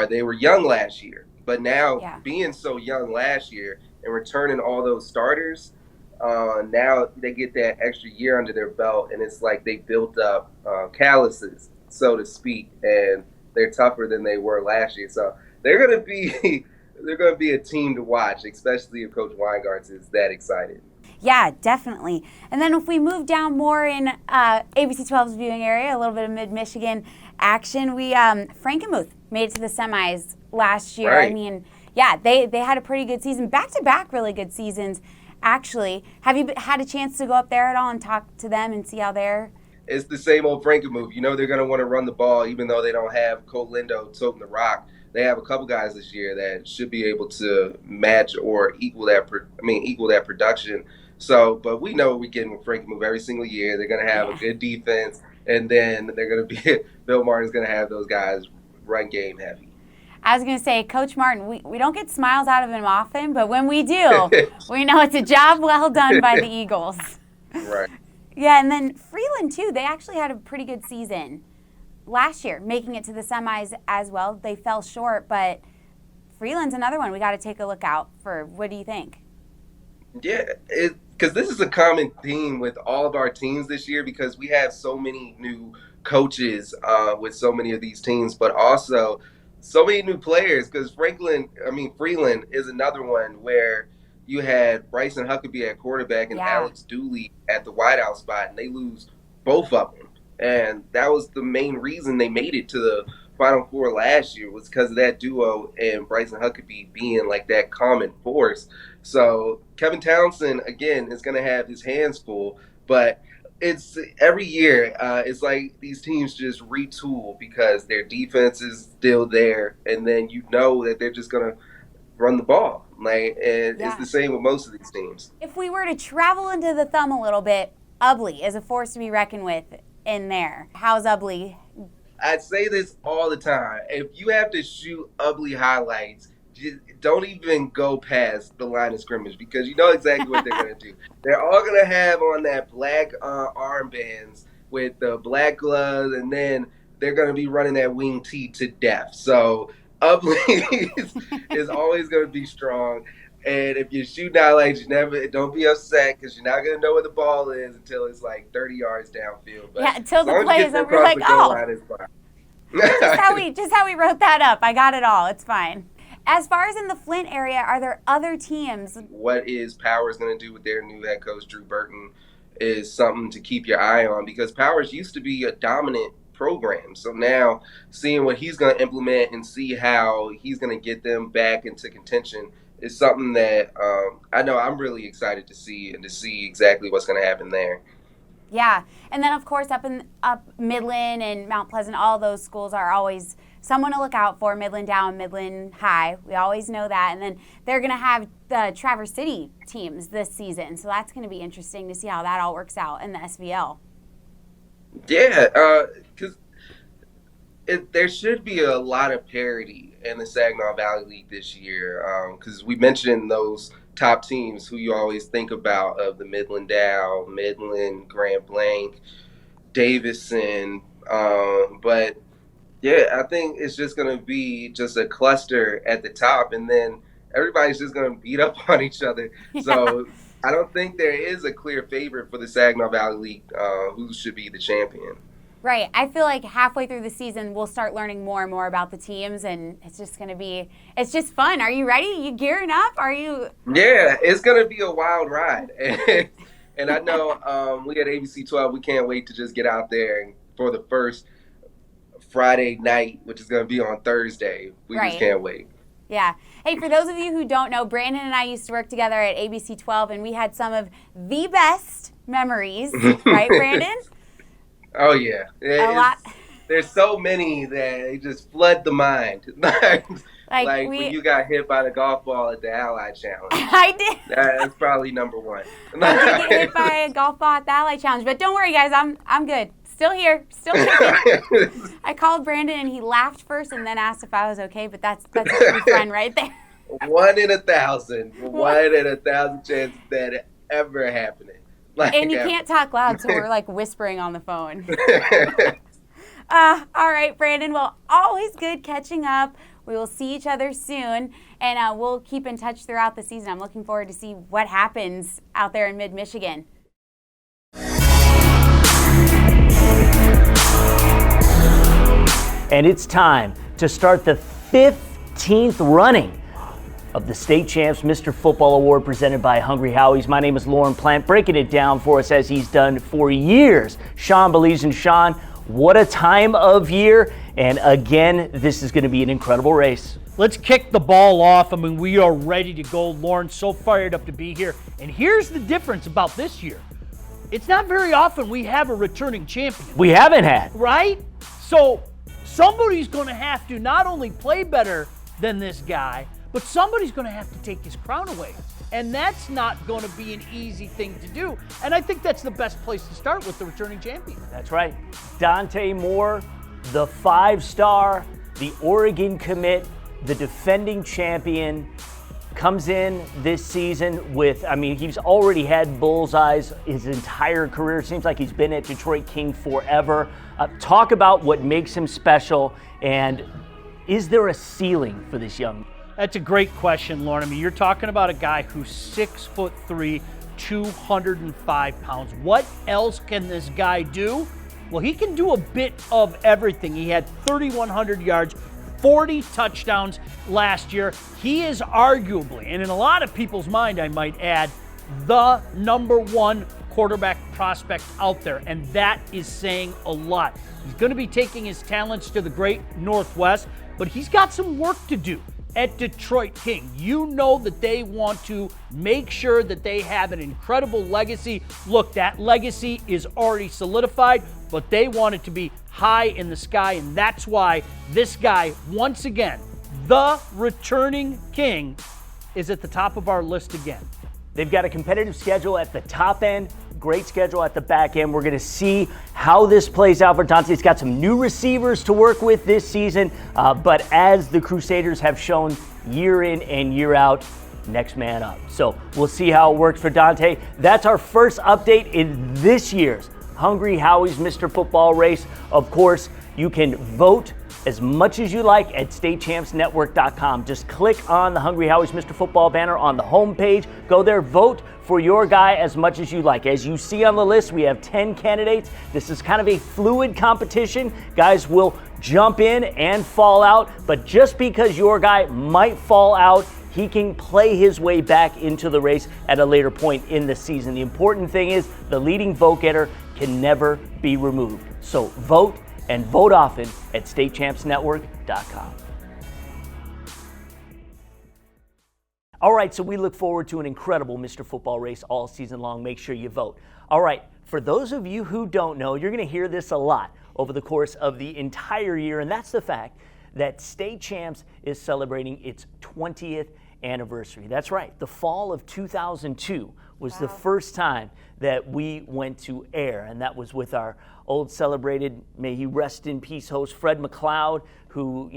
they were young last year, but now being so young last year and returning all those starters, now they get that extra year under their belt, and it's like they built up calluses, so to speak, and they're tougher than they were last year. So they're going to be a team to watch, especially if Coach Weingartz is that excited. Yeah, definitely. And then if we move down more in ABC 12's viewing area, a little bit of mid-Michigan action, we Frankenmuth made it to the semis last year. Right. I mean, they had a pretty good season, back-to-back really good seasons, actually. Have you had a chance to go up there at all and talk to them and see how they're? It's the same old Frankenmuth. They're going to want to run the ball, even though they don't have Cole Lindo toting the rock. They have a couple guys this year that should be able to match or equal that production. So, but we know we're getting with Frankenmuth every single year. They're going to have a good defense, and then they're going to be Bill Martin's going to have those guys run game heavy. I was going to say, Coach Martin, we don't get smiles out of him often, but when we do, we know it's a job well done by the Eagles. Right. Yeah, and then Freeland, too, they actually had a pretty good season last year, making it to the semis as well. They fell short, but Freeland's another one we got to take a look out for. What do you think? Yeah, because this is a common theme with all of our teams this year, because we have so many new coaches with so many of these teams, but also so many new players, because Freeland is another one where you had Bryson Huckabee at quarterback and Alex Dooley at the wideout spot, and they lose both of them. And that was the main reason they made it to the Final Four last year, was because of that duo and Bryson Huckabee being that common force. So Kevin Townsend, again, is going to have his hands full, but it's every year, it's like these teams just retool because their defense is still there, and then you know that they're just going to run the ball. It's the same with most of these teams. If we were to travel into the thumb a little bit, Ubly is a force to be reckoned with in there. How's Ubly? I say this all the time. If you have to shoot Ubly highlights, don't even go past the line of scrimmage because you know exactly what they're going to do. They're all going to have on that black armbands with the black gloves, and then they're going to be running that wing tee to death. So Ubly is always going to be strong. And if you shoot highlights, don't be upset because you're not going to know where the ball is until it's like 30 yards downfield. But until the play is over, you're like, oh. Just how we wrote that up. I got it all. It's fine. As far as in the Flint area, are there other teams? What is Powers going to do with their new head coach, Drew Burton, is something to keep your eye on because Powers used to be a dominant program. So now seeing what he's going to implement and see how he's going to get them back into contention is something that I know I'm really excited to see and to see exactly what's going to happen there. Yeah, and then of course up Midland and Mount Pleasant, all those schools are always someone to look out for. Midland Down, Midland High, we always know that. And then they're going to have the Traverse City teams this season, so that's going to be interesting to see how that all works out in the SVL. Yeah, because there should be a lot of parity in the Saginaw Valley League this year because we mentioned those top teams who you always think about of the Midland Dow, Midland, Grand Blanc, Davison. But yeah, I think it's just going to be just a cluster at the top, and then everybody's just going to beat up on each other. So I don't think there is a clear favorite for the Saginaw Valley League who should be the champion. Right. I feel like halfway through the season, we'll start learning more and more about the teams, and it's just going to be, it's just fun. Are you ready? You gearing up? Are you? Yeah, it's going to be a wild ride. And I know we at ABC 12, we can't wait to just get out there and for the first Friday night, which is going to be on Thursday. We just can't wait. Yeah. Hey, for those of you who don't know, Brandon and I used to work together at ABC 12, and we had some of the best memories, right, Brandon? Oh, yeah. A lot. There's so many that they just flood the mind. like when you got hit by the golf ball at the Ally Challenge. I did. That's probably number one. I did get hit by a golf ball at the Ally Challenge, but don't worry, guys. I'm good. Still here. Still kicking. I called Brandon, and he laughed first and then asked if I was okay, but that's a true friend right there. 1 in 1,000. 1 in 1,000 chance that it ever happening. And you can't talk loud, so we're like whispering on the phone. All right, Brandon. Well, always good catching up. We will see each other soon, and we'll keep in touch throughout the season. I'm looking forward to see what happens out there in mid-Michigan. And it's time to start the 15th running of the State Champs Mr. Football Award presented by Hungry Howie's. My name is Lorne Plant, breaking it down for us as he's done for years. Sean Belize. And Sean, what a time of year. And again, this is going to be an incredible race. Let's kick the ball off. I mean, we are ready to go. Lorne, so fired up to be here. And here's the difference about this year. It's not very often we have a returning champion. We haven't had. Right? So somebody's going to have to not only play better than this guy, but somebody's going to have to take his crown away. And that's not going to be an easy thing to do. And I think that's the best place to start with the returning champion. That's right. Dante Moore, the 5-star, the Oregon commit, the defending champion, comes in this season with, I mean, he's already had bullseyes his entire career. It seems like he's been at Detroit King forever. Talk about what makes him special, and is there a ceiling for this young man? That's a great question, Lorne. I mean, you're talking about a guy who's 6'3", 205 pounds. What else can this guy do? Well, he can do a bit of everything. He had 3,100 yards, 40 touchdowns last year. He is arguably, and in a lot of people's mind, I might add, the #1 quarterback prospect out there, and that is saying a lot. He's going to be taking his talents to the great Northwest, but he's got some work to do. at Detroit King. You know that they want to make sure that they have an incredible legacy. Look, that legacy is already solidified, but they want it to be high in the sky, and that's why this guy, once again, the returning King, is at the top of our list again. They've got a competitive schedule at the top end, great schedule at the back end. We're going to see how this plays out for Dante. He's got some new receivers to work with this season, but as the Crusaders have shown year in and year out, next man up. So we'll see how it works for Dante. That's our first update in this year's Hungry Howie's Mr. Football Race. Of course, you can vote as much as you like at statechampsnetwork.com. Just click on the Hungry Howie's Mr. Football banner on the homepage. Go there, vote for your guy as much as you like. As you see on the list, we have 10 candidates. This is kind of a fluid competition. Guys will jump in and fall out, but just because your guy might fall out, he can play his way back into the race at a later point in the season. The important thing is the leading vote getter can never be removed. So vote, and vote often at statechampsnetwork.com. All right, so we look forward to an incredible Mr. Football Race all season long. Make sure you vote. All right, for those of you who don't know, you're going to hear this a lot over the course of the entire year, and that's the fact that State Champs is celebrating its 20th anniversary. That's right, the fall of 2002 was the first time that we went to air, and that was with our old celebrated, may he rest in peace, host Fred McLeod, who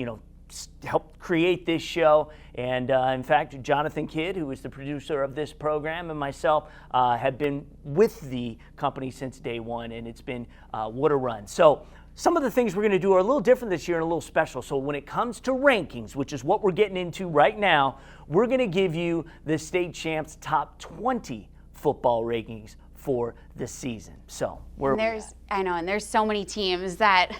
helped create this show, and in fact, Jonathan Kidd, who is the producer of this program, and myself have been with the company since day one, and it's been what a run. So some of the things we're going to do are a little different this year and a little special. So when it comes to rankings, which is what we're getting into right now, we're going to give you the State Champs top 20 football rankings for the season. So there's so many teams that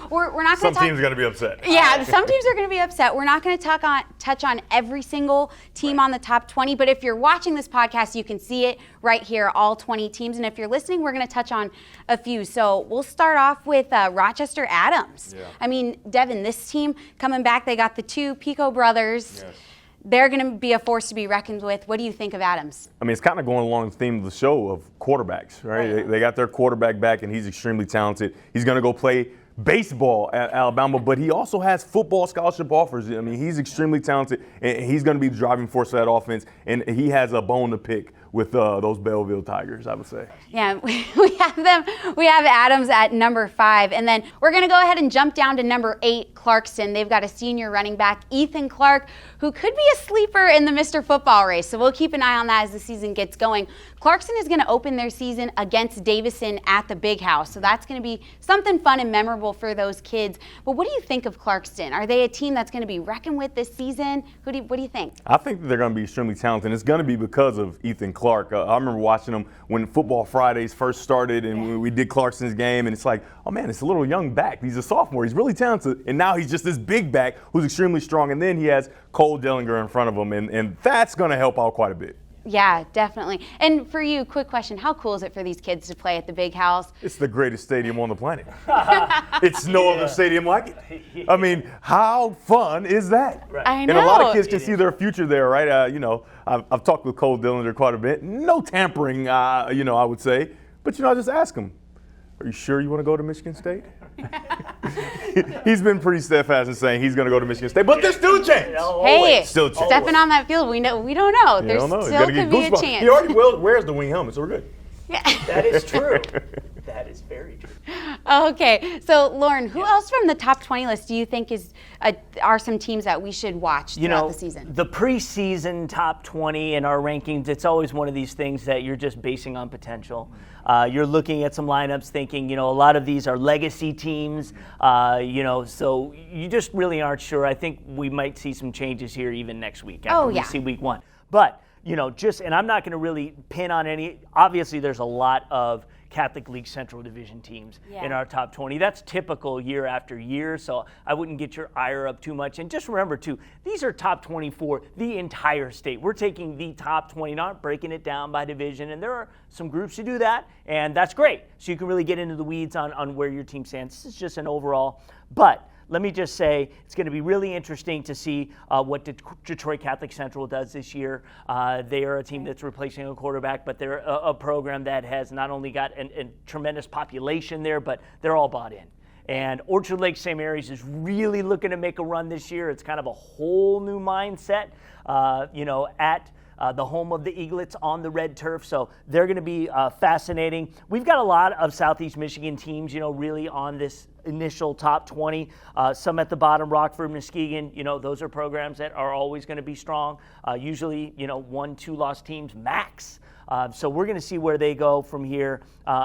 we're not going to Some teams are going to be upset. Yeah, some teams are going to be upset. We're not going to touch on every single team on the top 20, but if you're watching this podcast, you can see it right here, all 20 teams. And if you're listening, we're going to touch on a few. So we'll start off with Rochester Adams. Yeah. I mean, Devin, this team coming back, they got the two Pico brothers. Yes. They're going to be a force to be reckoned with. What do you think of Adams? I mean, it's kind of going along the theme of the show of quarterbacks, right? They got their quarterback back, and he's extremely talented. He's going to go play baseball at Alabama, but he also has football scholarship offers. I mean, he's extremely talented, and he's going to be the driving force of that offense, and he has a bone to pick with those Belleville Tigers, I would say. Yeah, we have them. We have Adams at number 5, and then we're going to go ahead and jump down to number 8, Clarkston. They've got a senior running back, Ethan Clark, who could be a sleeper in the Mr. Football Race, so we'll keep an eye on that as the season gets going. Clarkston is going to open their season against Davison at the Big House, so that's going to be something fun and memorable for those kids. But what do you think of Clarkston? Are they a team that's going to be reckoned with this season? What do you think? I think that they're going to be extremely talented, and it's going to be because of Ethan Clark. I remember watching them when Football Fridays first started, and we did Clarkston's game, and it's like, oh man, it's a little young back. He's a sophomore. He's really talented, and now he's just this big back who's extremely strong, and then he has Cole Dellinger in front of him, and that's going to help out quite a bit. Yeah, definitely. And for you, quick question, how cool is it for these kids to play at the Big House? It's the greatest stadium on the planet. It's no other stadium like it. I mean, how fun is that? Right. I know. And a lot of kids can see their future there, right? I've talked with Cole Dillinger quite a bit. No tampering, I would say. But, I just ask him, are you sure you want to go to Michigan State? He's been pretty steadfast in saying he's going to go to Michigan State, but there's still a chance. Hey, still a chance. Stepping on that field, we don't know. There's still could be a chance. He already wears the wing helmet, so we're good. Yeah. That is true. That is very true. Okay, so Lorne, who else from the top 20 list do you think are some teams that we should watch throughout the season? The preseason top 20 in our rankings, it's always one of these things that you're just basing on potential. You're looking at some lineups thinking, a lot of these are legacy teams, so you just really aren't sure. I think we might see some changes here even next week after we see week 1. But, and I'm not going to really pin on any. Obviously, there's a lot of Catholic League Central Division teams in our top 20. That's typical year after year, so I wouldn't get your ire up too much. And just remember, too, these are top 20 for the entire state. We're taking the top 20, not breaking it down by division, and there are some groups who do that, and that's great. So you can really get into the weeds on where your team stands. This is just an overall. But let me just say it's going to be really interesting to see what Detroit Catholic Central does this year. They are a team that's replacing a quarterback, but they're a program that has not only got a tremendous population there, but they're all bought in. And Orchard Lake St. Mary's is really looking to make a run this year. It's kind of a whole new mindset, at the home of the Eaglets on the red turf. So they're going to be fascinating. We've got a lot of Southeast Michigan teams, really on this initial top 20. Some at the bottom, Rockford, Muskegon, those are programs that are always going to be strong. Usually, 1-2 loss teams max. So we're going to see where they go from here.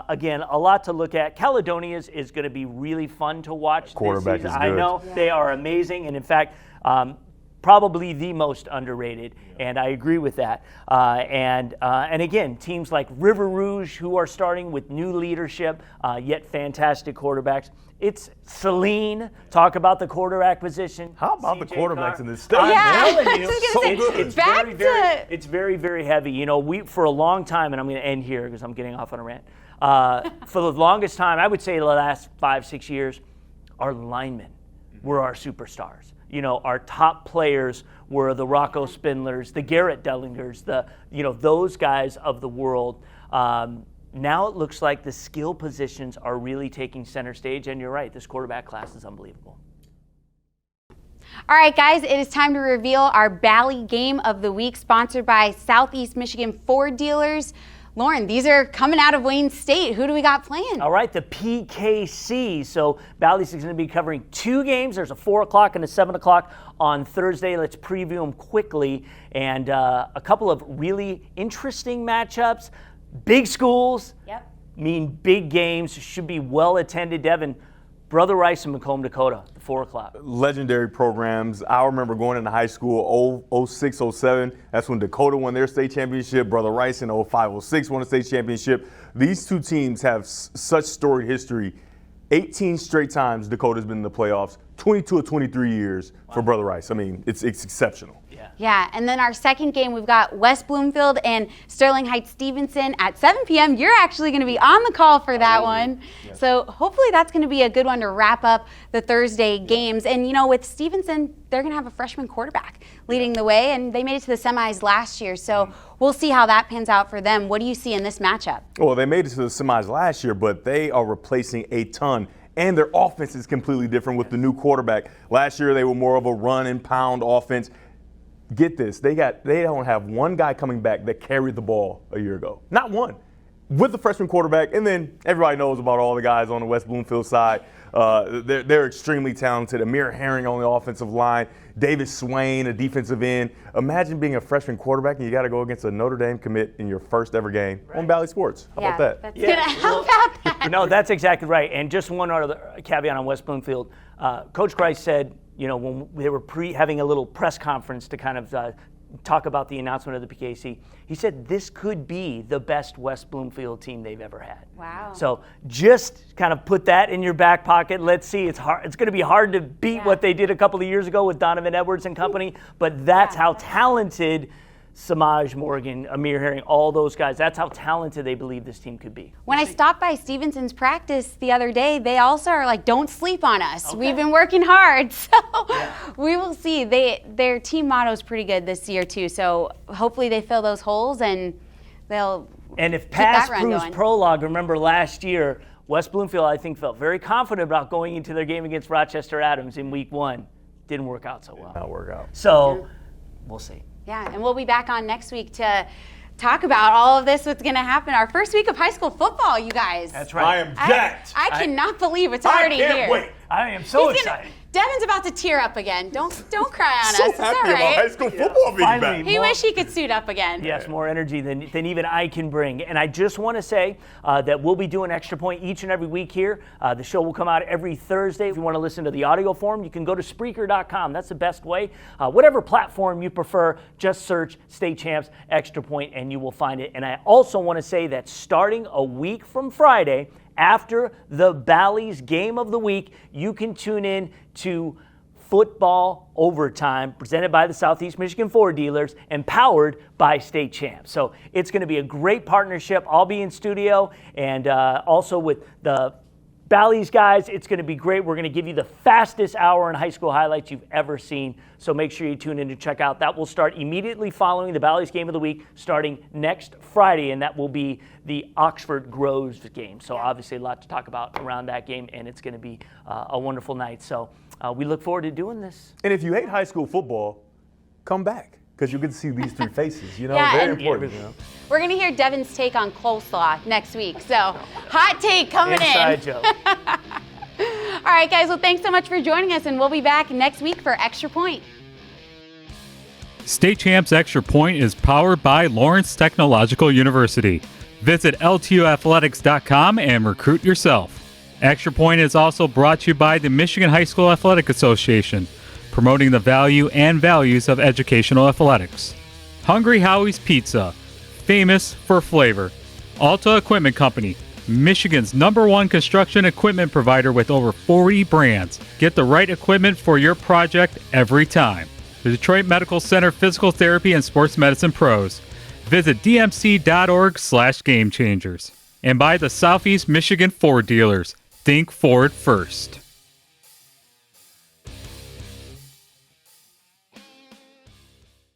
Again, a lot to look at. Caledonia's is going to be really fun to watch. Quarterback is good. I know. They are amazing. And in fact, probably the most underrated, and I agree with that. And again, teams like River Rouge, who are starting with new leadership, yet fantastic quarterbacks. It's Celine. Talk about the quarterback position. How about the quarterbacks in this state? I'm telling you, It's very, very heavy. We for a long time, and I'm going to end here because I'm getting off on a rant. For the longest time, I would say the last 5-6 years, our linemen were our superstars. Our top players were the Rocco Spindlers, the Garrett Dellingers, those guys of the world. Now it looks like the skill positions are really taking center stage, and you're right, this quarterback class is unbelievable. All right, guys, it is time to reveal our Bally Game of the Week, sponsored by Southeast Michigan Ford Dealers. Lorne, these are coming out of Wayne State. Who do we got playing? All right, the PKC. So Bally's is going to be covering 2 games. There's a 4 o'clock and a 7 o'clock on Thursday. Let's preview them quickly. And a couple of really interesting matchups. Big schools mean big games. Should be well attended. Devin, Brother Rice and Macomb, Dakota, the 4 o'clock. Legendary programs. I remember going into high school 06, 07. That's when Dakota won their state championship. Brother Rice in 05, 06 won a state championship. These two teams have such storied history. 18 straight times Dakota's been in the playoffs. 22 or 23 years for Brother Rice. I mean, it's exceptional. Yeah, and then our second game, we've got West Bloomfield and Sterling Heights Stevenson at 7 p.m. You're actually going to be on the call for that one. Yeah. So hopefully that's going to be a good one to wrap up the Thursday games. And, with Stevenson, they're going to have a freshman quarterback leading the way, and they made it to the semis last year. So we'll see how that pans out for them. What do you see in this matchup? Well, they made it to the semis last year, but they are replacing a ton. And their offense is completely different with the new quarterback. Last year, they were more of a run and pound offense. Get this, they don't have one guy coming back that carried the ball a year ago. Not one. With the freshman quarterback, and then everybody knows about all the guys on the West Bloomfield side. They're extremely talented. Amir Herring on the offensive line, David Swain, a defensive end. Imagine being a freshman quarterback and you got to go against a Notre Dame commit in your first ever game on Bally Sports. How about that? That's gonna help out that. No, that's exactly right. And just one other caveat on West Bloomfield. Coach Grice said, when they were having a little press conference to kind of talk about the announcement of the PKC, he said this could be the best West Bloomfield team they've ever had. Wow. So just kind of put that in your back pocket. Let's see. It's hard. It's going to be hard to beat what they did a couple of years ago with Donovan Edwards and company, but that's how talented Samaj Morgan, Amir Herring, all those guys, that's how talented they believe this team could be. When I stopped by Stevenson's practice the other day, they also are like, don't sleep on us. Okay. We've been working hard. So we will see. Their team motto is pretty good this year too. So hopefully they fill those holes and they'll And if past proves prologue, remember last year, West Bloomfield, I think, felt very confident about going into their game against Rochester Adams in week 1. Didn't work out so well. Did not work out. So we'll see. Yeah, and we'll be back on next week to talk about all of this, what's going to happen. Our first week of high school football, you guys. That's right. I am jacked. I cannot believe it's already here. I can't wait. I am so excited. Devin's about to tear up again. Don't cry on so us. It's happy all right. about high school football being back. He wish he could suit up again. Yes, more energy than even I can bring. And I just want to say that we'll be doing Extra Point each and every week here. The show will come out every Thursday. If you want to listen to the audio form, you can go to Spreaker.com. That's the best way. Whatever platform you prefer, just search State Champs Extra Point and you will find it. And I also want to say that starting a week from Friday, after the Bally's Game of the Week, you can tune in to Football Overtime, presented by the Southeast Michigan Ford Dealers and powered by State Champs. So it's going to be a great partnership. I'll be in studio and also with the Bally's, guys, it's going to be great. We're going to give you the fastest hour in high school highlights you've ever seen. So make sure you tune in to check out. That will start immediately following the Bally's game of the week, starting next Friday, and that will be the Oxford Groves game. So obviously a lot to talk about around that game, and it's going to be a wonderful night. So we look forward to doing this. And if you hate high school football, come back, because you'll get to see these three faces. You know, Yeah, very and- important. You know? We're going to hear Devin's take on coleslaw next week. So, hot take coming Inside in. joke. All right, guys. Well, thanks so much for joining us, and we'll be back next week for Extra Point. State Champs Extra Point is powered by Lawrence Technological University. Visit LTUathletics.com and recruit yourself. Extra Point is also brought to you by the Michigan High School Athletic Association, promoting the value and values of educational athletics. Hungry Howie's Pizza, famous for flavor. Alta Equipment Company, Michigan's #1 construction equipment provider with over 40 brands. Get the right equipment for your project every time. The Detroit Medical Center Physical Therapy and Sports Medicine Pros. Visit dmc.org/gamechangers. And by the Southeast Michigan Ford dealers. Think Ford first.